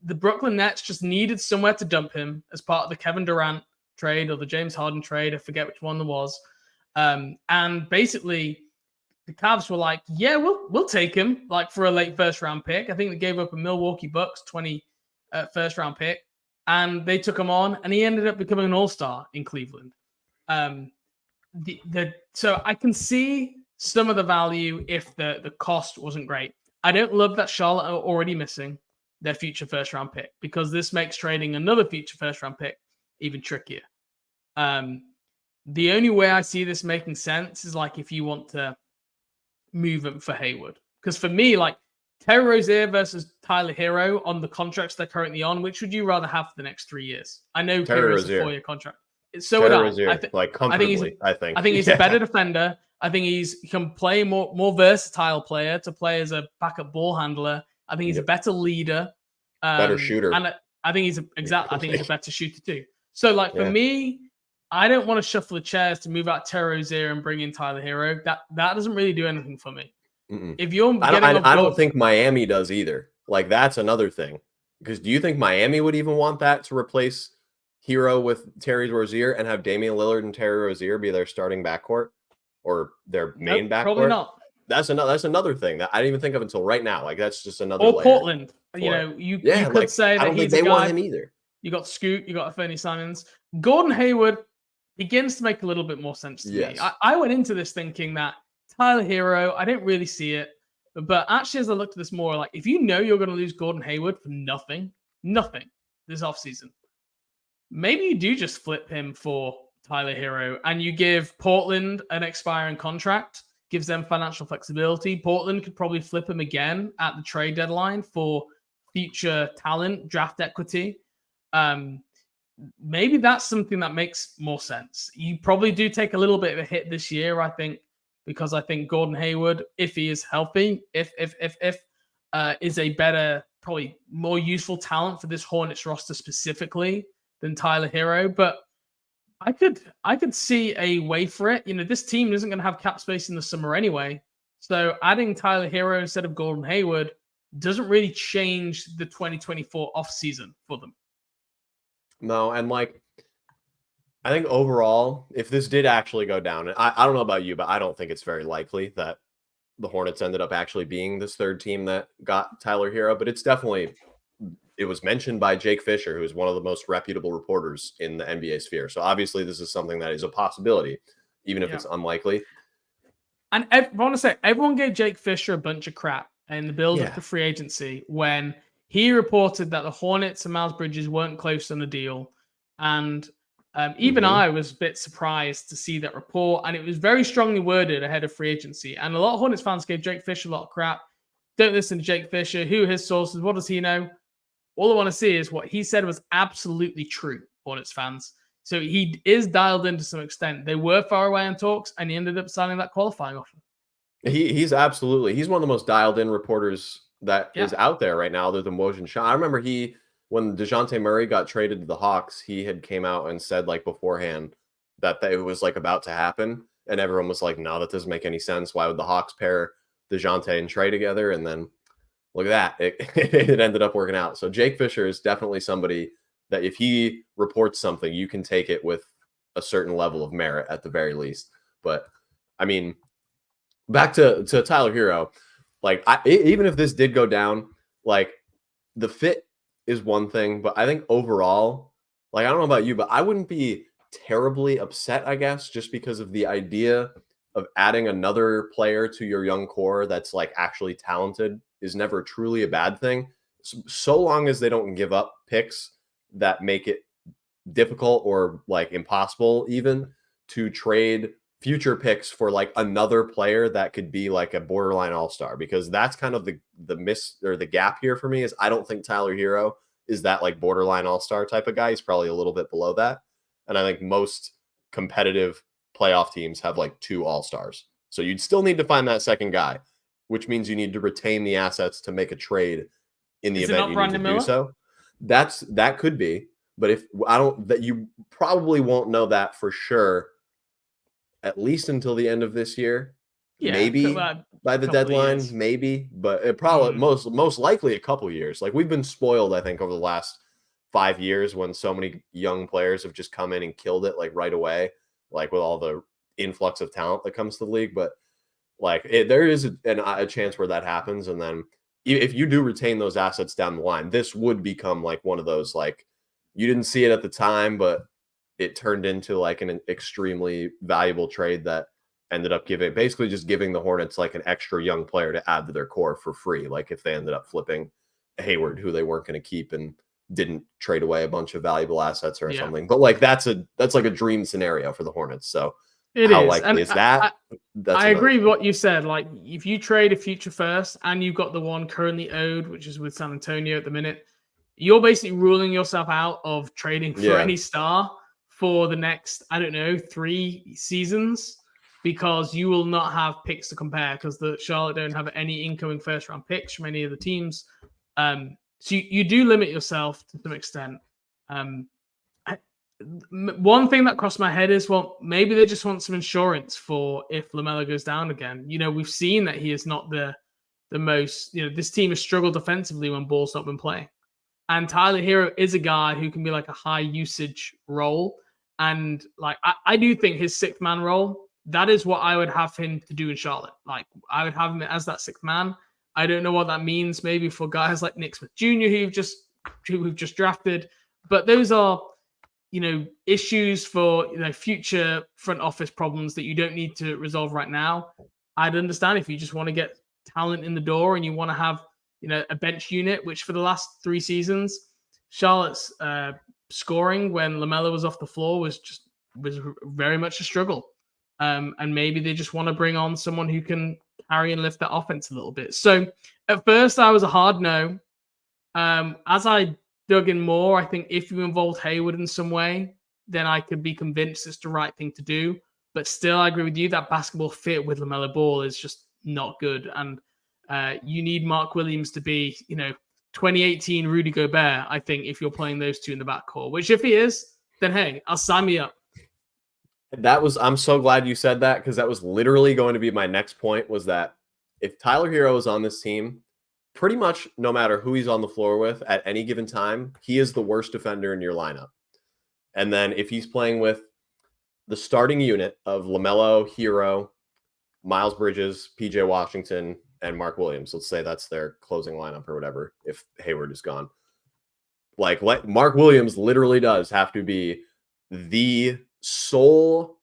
the Brooklyn Nets just needed somewhere to dump him as part of the Kevin Durant trade or the James Harden trade. I forget which one there was. And basically the Cavs were like, yeah, we'll take him like for a late first round pick. I think they gave up a Milwaukee Bucks 20 first round pick. And they took him on, and he ended up becoming an all-star in Cleveland. So I can see some of the value if the cost wasn't great. I don't love that Charlotte are already missing their future first-round pick, because this makes trading another future first-round pick even trickier. The only way I see this making sense is like if you want to move him for Hayward. Because for me, like, Terry Rozier versus Tyler Herro on the contracts they're currently on, which would you rather have for the next 3 years? I know Terry is a 4-year contract. So would I. Comfortably, I think he's a better defender. I think he can play more versatile player to play as a backup ball handler. I think he's a better leader. Better shooter. And I think he's a better shooter too. So like for me, I don't want to shuffle the chairs to move out Terry Rozier and bring in Tyler Herro. That doesn't really do anything for me. If you're I don't think Miami does either. Like that's another thing. Because do you think Miami would even want that to replace Herro with Terry Rozier and have Damian Lillard and Terry Rozier be their starting backcourt or their main backcourt? Probably not. That's another thing that I didn't even think of until right now. Like that's just another. Or Portland. You could say that he's a guy. Want him either. You got Scoot. You got Anthony Simons. Gordon Hayward begins to make a little bit more sense to me. I went into this thinking that Tyler Herro, I didn't really see it. But actually, as I looked at this more, like if you're going to lose Gordon Hayward for nothing this offseason, maybe you do just flip him for Tyler Herro and you give Portland an expiring contract, gives them financial flexibility. Portland could probably flip him again at the trade deadline for future talent, draft equity. Maybe that's something that makes more sense. You probably do take a little bit of a hit this year, I think, because I think Gordon Hayward, if he is healthy, if is a better, probably more useful talent for this Hornets roster specifically than Tyler Herro. But I could see a way for it. This team isn't going to have cap space in the summer anyway. So adding Tyler Herro instead of Gordon Hayward doesn't really change the 2024 offseason for them. No, and like I think overall, if this did actually go down, and I don't know about you, but I don't think it's very likely that the Hornets ended up actually being this third team that got Tyler Herro, but it was mentioned by Jake Fisher, who is one of the most reputable reporters in the NBA sphere. So obviously this is something that is a possibility, even if it's unlikely. And I want to say, everyone gave Jake Fisher a bunch of crap in the build of the free agency when he reported that the Hornets and Miles Bridges weren't close on the deal. And even I was a bit surprised to see that report. And it was very strongly worded ahead of free agency. And a lot of Hornets fans gave Jake Fisher a lot of crap. Don't listen to Jake Fisher. Who are his sources? What does he know? All I want to see is what he said was absolutely true, Hornets fans. So he is dialed in to some extent. They were far away in talks, and he ended up signing that qualifying offer. He's one of the most dialed in reporters that is out there right now, other than Woj Shaw. I remember when DeJounte Murray got traded to the Hawks, he had came out and said like beforehand that it was like about to happen, and everyone was like, "No, that doesn't make any sense. Why would the Hawks pair DeJounte and Trey together?" And then look at that, it ended up working out. So Jake Fisher is definitely somebody that if he reports something, you can take it with a certain level of merit at the very least. But I mean, back to Tyler Herro, like even if this did go down, like the fit is one thing, but I think overall, like I don't know about you, but I wouldn't be terribly upset, I guess, just because of the idea of adding another player to your young core that's like actually talented is never truly a bad thing, so long as they don't give up picks that make it difficult or like impossible even to trade future picks for like another player that could be like a borderline all-star, because that's kind of the miss or the gap here for me is I don't think Tyler Herro is that like borderline all-star type of guy. He's probably a little bit below that. And I think most competitive playoff teams have like 2 all-stars. So you'd still need to find that second guy, which means you need to retain the assets to make a trade in the event you need to do so. That could be, but if I don't, that you probably won't know that for sure, at least until the end of this year. Yeah, maybe by the deadline, maybe, but it probably most likely a couple years. Like we've been spoiled, I think, over the last 5 years when so many young players have just come in and killed it like right away, like with all the influx of talent that comes to the league. But like there is a chance where that happens, and then if you do retain those assets down the line, this would become like one of those like you didn't see it at the time, but it turned into like an extremely valuable trade that ended up basically just giving the Hornets like an extra young player to add to their core for free. Like if they ended up flipping Hayward, who they weren't going to keep and didn't trade away a bunch of valuable assets or something. But like that's like a dream scenario for the Hornets. So how likely is that? I agree with what you said. Like if you trade a future first and you've got the one currently owed, which is with San Antonio at the minute, you're basically ruling yourself out of trading for any star for the next, I don't know, 3 seasons, because you will not have picks to compare because the Charlotte don't have any incoming first round picks from any of the teams. So you do limit yourself to some extent. One thing that crossed my head is, well, maybe they just want some insurance for if LaMelo goes down again. You know, we've seen that he is not the most, you know, this team has struggled defensively when ball's not been playing. And Tyler Herro is a guy who can be like a high usage role. And like, I do think his 6th man role, that is what I would have him to do in Charlotte. Like I would have him as that 6th man. I don't know what that means maybe for guys like Nick Smith Jr. who we've just drafted, but those are, you know, issues for, you know, future front office problems that you don't need to resolve right now. I'd understand if you just want to get talent in the door and you want to have, you know, a bench unit, which for the last 3 seasons, Charlotte's scoring when LaMelo was off the floor was very much a struggle. And maybe they just want to bring on someone who can carry and lift that offense a little bit. So at first I was a hard no. As I dug in more, I think if you involved Hayward in some way, then I could be convinced it's the right thing to do. But still, I agree with you that basketball fit with LaMelo Ball is just not good. And you need Mark Williams to be, you know, 2018 Rudy Gobert, I think, if you're playing those two in the backcourt, which if he is, then hey, I'll sign me up. I'm so glad you said that, because that was literally going to be my next point, was that if Tyler Herro is on this team, pretty much no matter who he's on the floor with at any given time, he is the worst defender in your lineup. And then if he's playing with the starting unit of LaMelo, Herro, Miles Bridges, PJ Washington, and Mark Williams, let's say that's their closing lineup or whatever, if Hayward is gone. Like Mark Williams literally does have to be the sole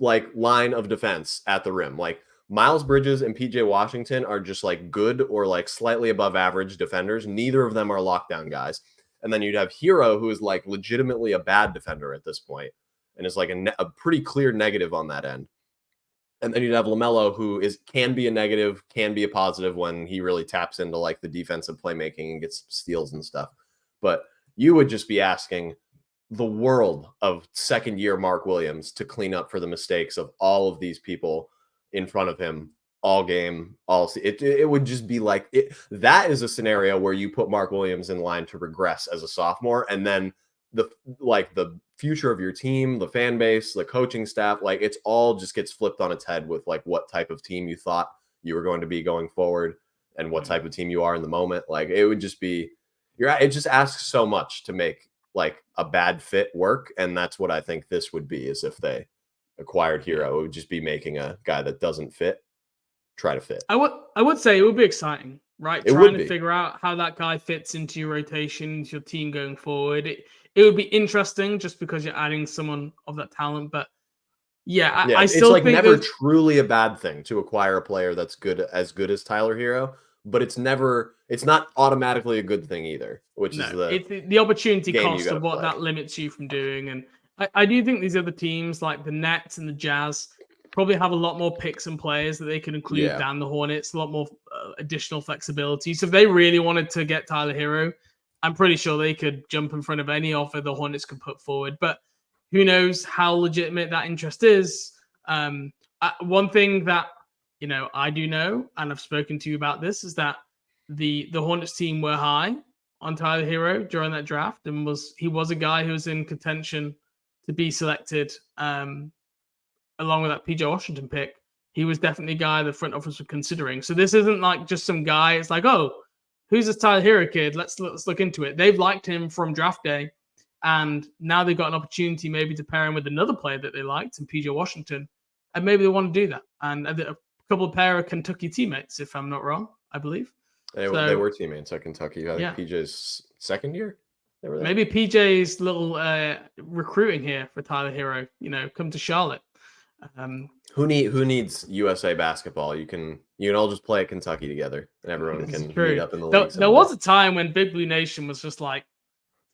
like line of defense at the rim. Like Miles Bridges and PJ Washington are just like good or like slightly above average defenders. Neither of them are lockdown guys. And then you'd have Herro, who is like legitimately a bad defender at this point and is like a pretty clear negative on that end. And then you'd have LaMelo, who can be a negative, can be a positive when he really taps into like the defensive playmaking and gets steals and stuff. But you would just be asking the world of second-year Mark Williams to clean up for the mistakes of all of these people in front of him all game, it would just be like that is a scenario where you put Mark Williams in line to regress as a sophomore, and then the future of your team, the fan base, the coaching staff, like it's all just gets flipped on its head with like what type of team you thought you were going to be going forward and what type of team you are in the moment. Like it would just be it just asks so much to make like a bad fit work, and that's what I think this would be, is if they acquired Herro, it would just be making a guy that doesn't fit try to fit. I would say it would be exciting, right? Trying to figure out how that guy fits into your rotation, into your team going forward. It would be interesting just because you're adding someone of that talent. But yeah, I still think think never truly a bad thing to acquire a player that's good as Tyler Herro, but it's not automatically a good thing either, which is the opportunity cost of what that limits you from doing. And I do think these other teams like the Nets and the Jazz probably have a lot more picks and players that they can include than the Hornets, a lot more additional flexibility. So if they really wanted to get Tyler Herro, I'm pretty sure they could jump in front of any offer the Hornets could put forward. But who knows how legitimate that interest is. One thing that, I do know, and I've spoken to you about this, is that the Hornets team were high on Tyler Herro during that draft, and he was a guy who was in contention to be selected along with that PJ Washington pick. He was definitely a guy the front office were considering. So this isn't like just some guy. It's like, oh, who's this Tyler Herro kid? Let's look into it. They've liked him from draft day, and now they've got an opportunity maybe to pair him with another player that they liked in PJ Washington, and maybe they want to do that. And a couple of pair of Kentucky teammates, if I'm not wrong, I believe. They were teammates at Kentucky. I think PJ's second year. They were there. Maybe PJ's little recruiting here for Tyler Herro. Come to Charlotte. Who needs USA basketball? You can all just play at Kentucky together, and everyone can meet up in the league. There was a time when Big Blue Nation was just like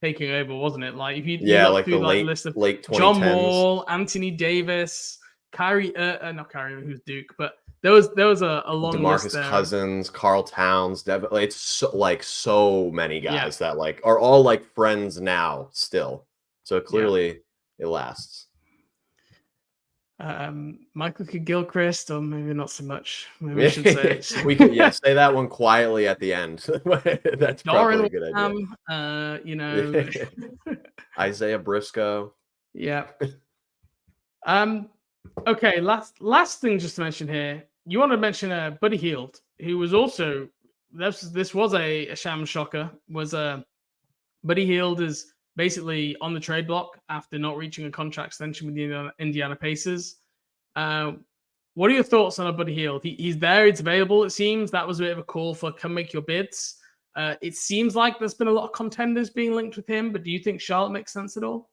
taking over, wasn't it? Like if you look through the list of late 2010s. John Wall, Anthony Davis, not Kyrie, who's Duke, but there was a long DeMarcus list there. Cousins, Karl Towns, it's so many guys that like are all like friends now still. So clearly it lasts. Michael Gilchrist, or maybe not so much. Maybe we should say it. We could say that one quietly at the end. That's probably a good idea. Isaiah Briscoe. Yeah. Okay. Last thing just to mention here. You want to mention Buddy Hield, who was also this was a sham shocker. Buddy Hield is basically on the trade block after not reaching a contract extension with the Indiana Pacers. What are your thoughts on Buddy Hield? He's there. It's available, it seems. That was a bit of a call for come make your bids. It seems like there's been a lot of contenders being linked with him, but do you think Charlotte makes sense at all?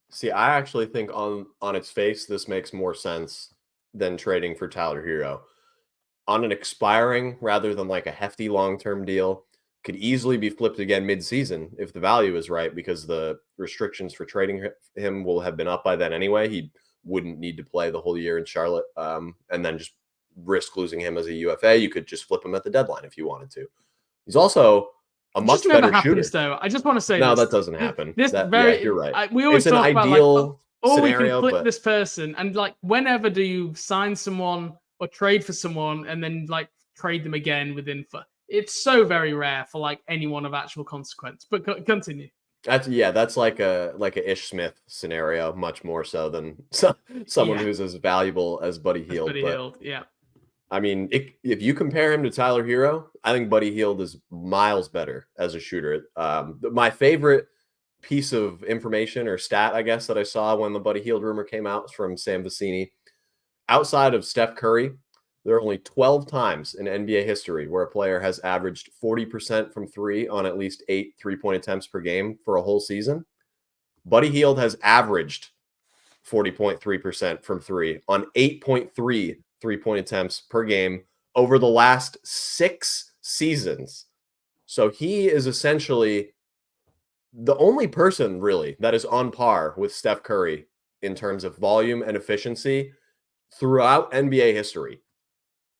See, I actually think on its face, this makes more sense than trading for Tyler Herro. On an expiring rather than like a hefty long-term deal, could easily be flipped again mid-season if the value is right, because the restrictions for trading him will have been up by then anyway. He wouldn't need to play the whole year in Charlotte, and then just risk losing him as a UFA. You could just flip him at the deadline if you wanted to. He's also a much better shooter. Though. I just want to say that doesn't happen. You're right. We always talk about scenario, we can flip this person, and like whenever do you sign someone or trade for someone and then like trade them again within? It's so very rare for like anyone of actual consequence. But continue. That's like a Ish Smith scenario, much more so than someone who's as valuable as Buddy Hield. I mean, if you compare him to Tyler Herro, I think Buddy Hield is miles better as a shooter. My favorite piece of information or stat, I guess, that I saw when the Buddy Hield rumor came out was from Sam Vecini. Outside of Steph Curry, there are only 12 times in NBA history where a player has averaged 40% from three on at least 8 3-point attempts per game for a whole season. Buddy Hield has averaged 40.3% from three on 8.3 3-point attempts per game over the last 6 seasons. So he is essentially the only person really that is on par with Steph Curry in terms of volume and efficiency throughout NBA history.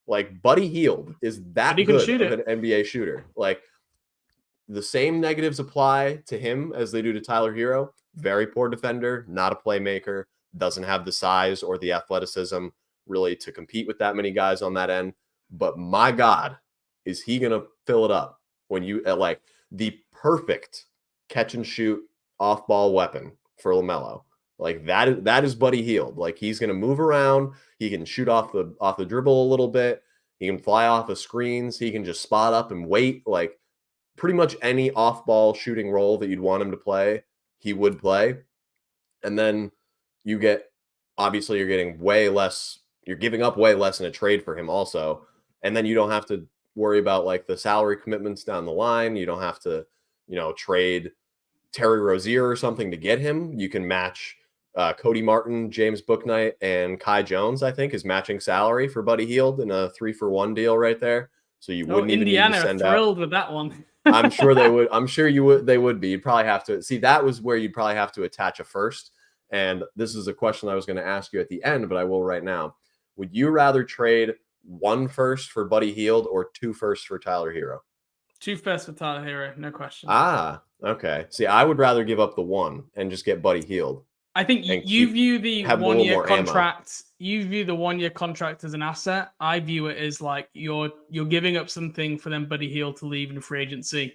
Like Buddy Hield is that But he can good shoot of it. an NBA shooter. Like the same negatives apply to him as they do to Tyler Herro. Very poor defender, not a playmaker, doesn't have the size or the athleticism really to compete with that many guys on that end. But my God, is he going to fill it up when you like the perfect catch and shoot off ball weapon for LaMelo. Like that is Buddy Hield. Like he's going to move around. He can shoot off the dribble a little bit. He can fly off of screens. He can just spot up and wait. Like pretty much any off ball shooting role that you'd want him to play, he would play. And then you get, obviously you're getting way less, you're giving up way less in a trade for him also. And then you don't have to worry about like the salary commitments down the line. You don't have to, trade Terry Rozier or something to get him. You can match Cody Martin, James Bouknight, and Kai Jones, I think, is matching salary for Buddy Hield in a 3-for-1 deal right there. So you wouldn't even need to send out. Thrilled with that one. I'm sure they would. I'm sure you would. They would be. You'd probably have to see. That was where you'd probably have to attach a first. And this is a question I was going to ask you at the end, but I will right now. Would you rather trade 1 first for Buddy Hield or 2 firsts for Tyler Herro? 2 firsts for Tyler Herro, no question. Okay. See, I would rather give up the 1 and just get Buddy Hield. I think you view the 1-year contract. You view the 1-year contract as an asset. I view it as like you're giving up something for them Buddy Hield to leave in free agency,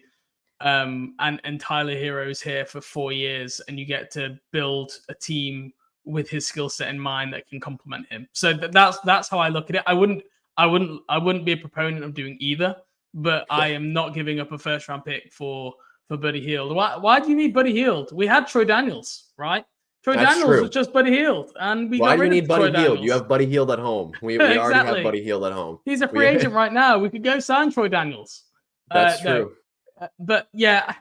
and Tyler Herro is here for 4 years, and you get to build a team with his skill set in mind that can complement him. So that's how I look at it. I wouldn't be a proponent of doing either, but I am not giving up a first round pick for Buddy Hield. Why do you need Buddy Hield? We had Troy Daniels, right? Troy Daniels was just Buddy Hield, and we got rid of Troy Daniels. Why do you need Buddy Hield? You have Buddy Hield at home. We already have Buddy Hield at home. He's a free agent right now. We could go sign Troy Daniels. That's true. But yeah,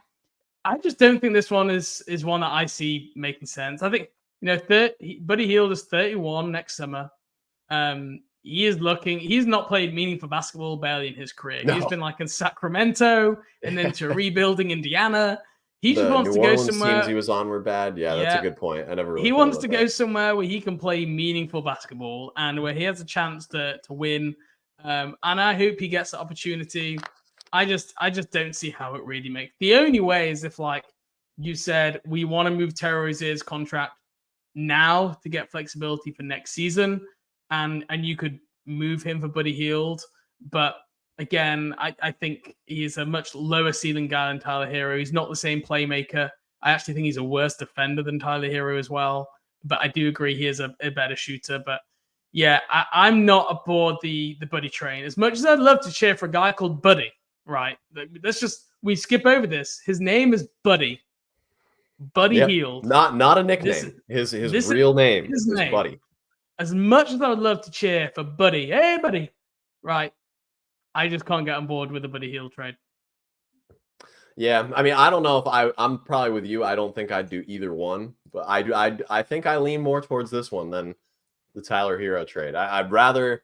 I just don't think this one is one that I see making sense. I think Buddy Hield is 31 next summer. He's not played meaningful basketball barely in his career. No. He's been like in Sacramento and then to rebuilding Indiana. He just wants to go somewhere. Teams he was on were bad. Yeah, that's a good point. I never. Really he wants to go somewhere where he can play meaningful basketball and where he has a chance to win. And I hope he gets the opportunity. I just don't see how it really makes. The only way is if, like you said, we want to move Terry Rozier's contract now to get flexibility for next season, and you could move him for Buddy Hield, but. Again, I think he's a much lower ceiling guy than Tyler Herro. He's not the same playmaker. I actually think he's a worse defender than Tyler Herro as well. But I do agree he is a better shooter. But yeah, I'm not aboard the Buddy train. As much as I'd love to cheer for a guy called Buddy, right? We skip over this. His name is Buddy. Buddy Hield. Not a nickname. His real name is Buddy. As much as I would love to cheer for Buddy, hey Buddy, right? I just can't get on board with the Buddy Hield trade. Yeah, I mean, I don't know if I'm probably with you. I don't think I'd do either one, but I think I lean more towards this one than the Tyler Herro trade. I'd rather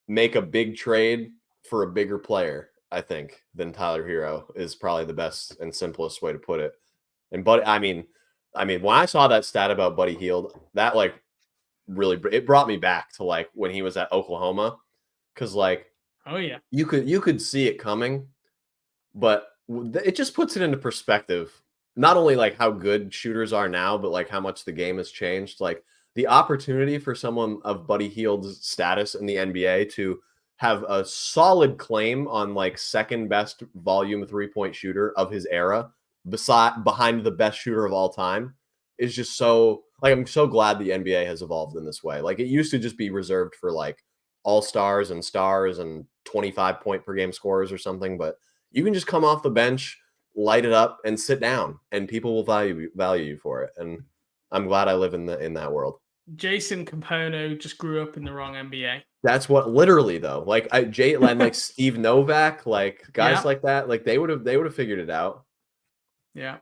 make a big trade for a bigger player, I think, than Tyler Herro is probably the best and simplest way to put it. And I mean, when I saw that stat about Buddy Hield, that like really it brought me back to like when he was at Oklahoma, because like. Oh yeah, you could see it coming, but it just puts it into perspective. Not only like how good shooters are now, but like how much the game has changed. Like the opportunity for someone of Buddy Hield's status in the NBA to have a solid claim on like second best volume 3-point shooter of his era, behind the best shooter of all time, is just so like I'm so glad the NBA has evolved in this way. Like it used to just be reserved for like all-stars and stars and 25 point per game scorers or something, but you can just come off the bench, light it up, and sit down, and people will value you for it. And I'm glad I live in that world. Jason Capono just grew up in the wrong NBA. That's what literally though. Like like Steve Novak, like guys like that, like they would have figured it out. Yeah.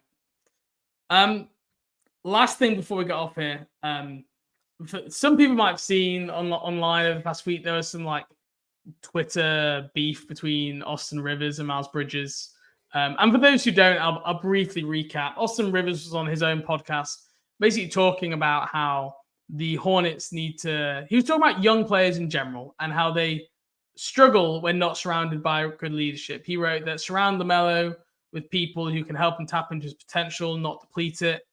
Last thing before we get off here, some people might have seen online over the past week, there was some like Twitter beef between Austin Rivers and Miles Bridges. And for those who don't, I'll briefly recap. Austin Rivers was on his own podcast, basically talking about how the Hornets need to. He was talking about young players in general and how they struggle when not surrounded by good leadership. He wrote that surround LaMelo with people who can help him tap into his potential, not deplete it.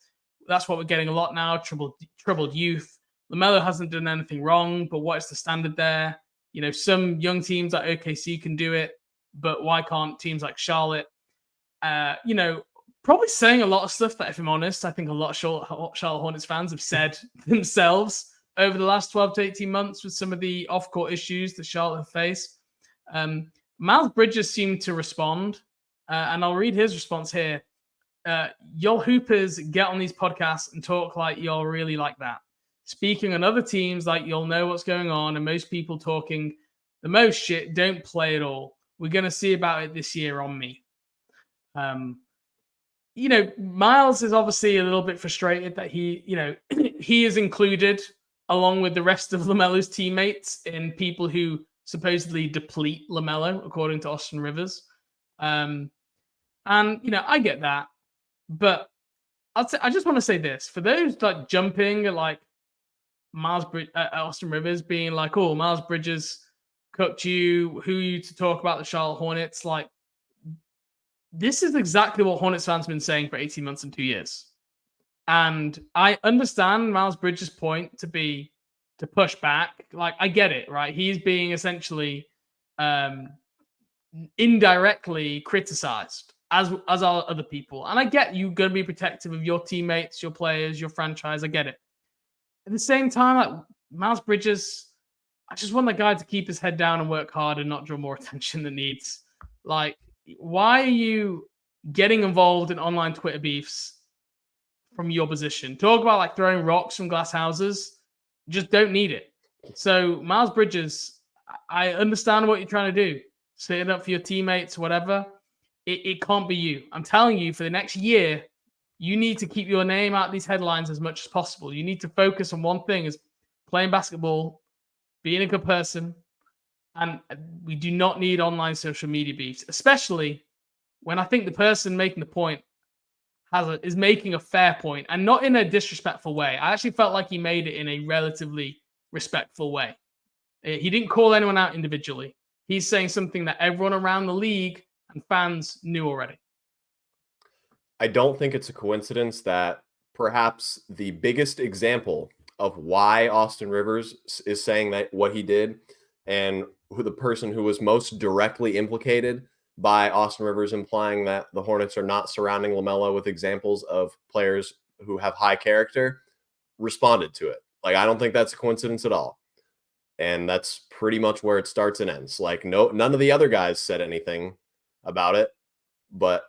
That's what we're getting a lot now. Troubled youth. LaMelo hasn't done anything wrong, but what is the standard there? You know, some young teams like OKC can do it, but why can't teams like Charlotte? You know, probably saying a lot of stuff that, if I'm honest, I think a lot of Charlotte Hornets fans have said themselves over the last 12 to 18 months with some of the off-court issues that Charlotte have faced. Miles Bridges seemed to respond, and I'll read his response here. Y'all hoopers get on these podcasts and talk like y'all really like that. Speaking on other teams like you'll know what's going on, and most people talking the most shit don't play at all. We're going to see about it this year on me. You know, Miles is obviously a little bit frustrated that he is included along with the rest of LaMelo's teammates in people who supposedly deplete LaMelo, according to Austin Rivers. And, you know, I get that. But I just want to say this. For those like jumping at like Austin Rivers being like, oh, Miles Bridges cooked you, who are you to talk about the Charlotte Hornets? Like, this is exactly what Hornets fans have been saying for 18 months and 2 years. And I understand Miles Bridges' point to push back. Like, I get it, right? He's being essentially indirectly criticized as are other people. And I get you going to be protective of your teammates, your players, your franchise. I get it. At the same time, like Miles Bridges, I just want the guy to keep his head down and work hard and not draw more attention than needs. Like, why are you getting involved in online Twitter beefs from your position? Talk about like throwing rocks from glass houses. Just don't need it. So Miles Bridges, I understand what you're trying to do. Setting up for your teammates, whatever. It can't be you. I'm telling you, for the next year, you need to keep your name out of these headlines as much as possible. You need to focus on one thing: is playing basketball, being a good person, and we do not need online social media beefs, especially when I think the person making the point is making a fair point and not in a disrespectful way. I actually felt like he made it in a relatively respectful way. He didn't call anyone out individually. He's saying something that everyone around the league and fans knew already. I don't think it's a coincidence that perhaps the biggest example of why Austin Rivers is saying that what he did, and who the person who was most directly implicated by Austin Rivers implying that the Hornets are not surrounding LaMelo with examples of players who have high character, responded to it. Like, I don't think that's a coincidence at all. And that's pretty much where it starts and ends. Like, none of the other guys said anything about it, but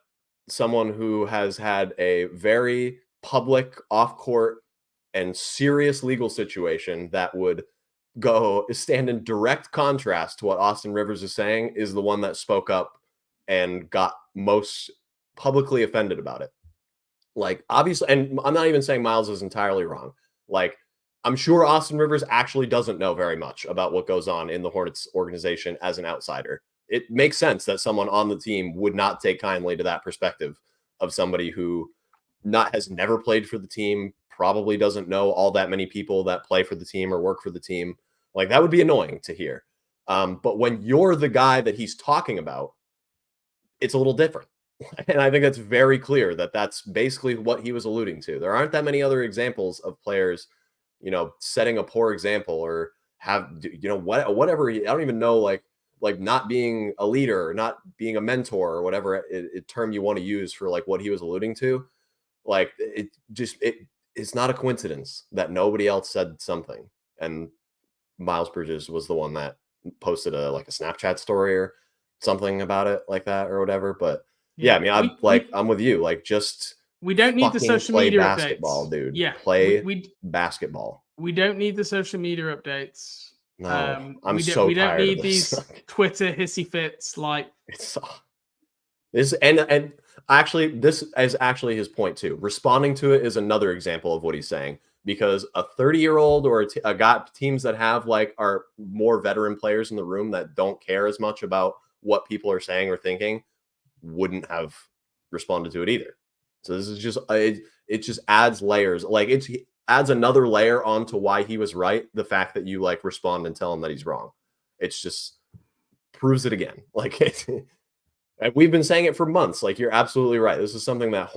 someone who has had a very public off-court and serious legal situation that would stand in direct contrast to what Austin Rivers is saying is the one that spoke up and got most publicly offended about it. Like, obviously, and I'm not even saying Miles is entirely wrong. Like, I'm sure Austin Rivers actually doesn't know very much about what goes on in the Hornets organization as an outsider. It makes sense that someone on the team would not take kindly to that perspective of somebody who has never played for the team, probably doesn't know all that many people that play for the team or work for the team. Like, that would be annoying to hear. But when you're the guy that he's talking about, it's a little different. And I think that's very clear that that's basically what he was alluding to. There aren't that many other examples of players, you know, setting a poor example or whatever. I don't even know, like not being a leader, or not being a mentor, or whatever term you want to use for like what he was alluding to. Like, it's not a coincidence that nobody else said something, and Miles Bridges was the one that posted a Snapchat story or something about it like that or whatever. But yeah, I mean, I'm with you. Like, just we don't need the social media basketball, updates, dude. Yeah, play basketball. We don't need the social media updates. No, we don't need these Twitter hissy fits. Like, it's this, and actually, this is actually his point too. Responding to it is another example of what he's saying. because a 30-year-old or a guy, teams that have like are more veteran players in the room that don't care as much about what people are saying or thinking wouldn't have responded to it either. So this is just it just adds layers. Like it adds another layer onto why he was right. The fact that you like respond and tell him that he's wrong. It's just proves it again. Like we've been saying it for months. Like you're absolutely right. This is something that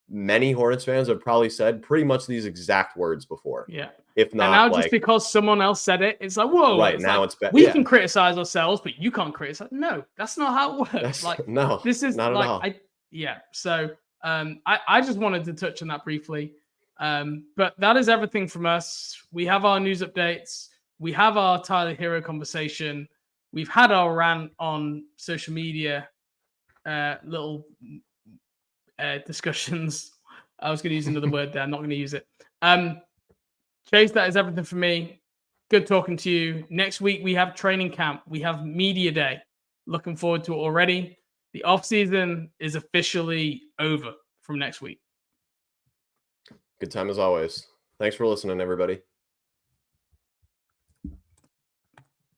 many Hornets fans have probably said pretty much these exact words before. Yeah. If not, and now like, just because someone else said it, it's like, whoa. Right. It's now like, it's better. We can criticize ourselves, but you can't criticize. No, that's not how it works. That's, like, no, this is not like, at all. So I just wanted to touch on that briefly. But that is everything from us. We have our news updates. We have our Tyler Herro conversation. We've had our rant on social media, little discussions. I was going to use another word there. I'm not going to use it. Chase, that is everything for me. Good talking to you. Next week, we have training camp. We have media day. Looking forward to it already. The offseason is officially over from next week. Good time as always. Thanks for listening, everybody.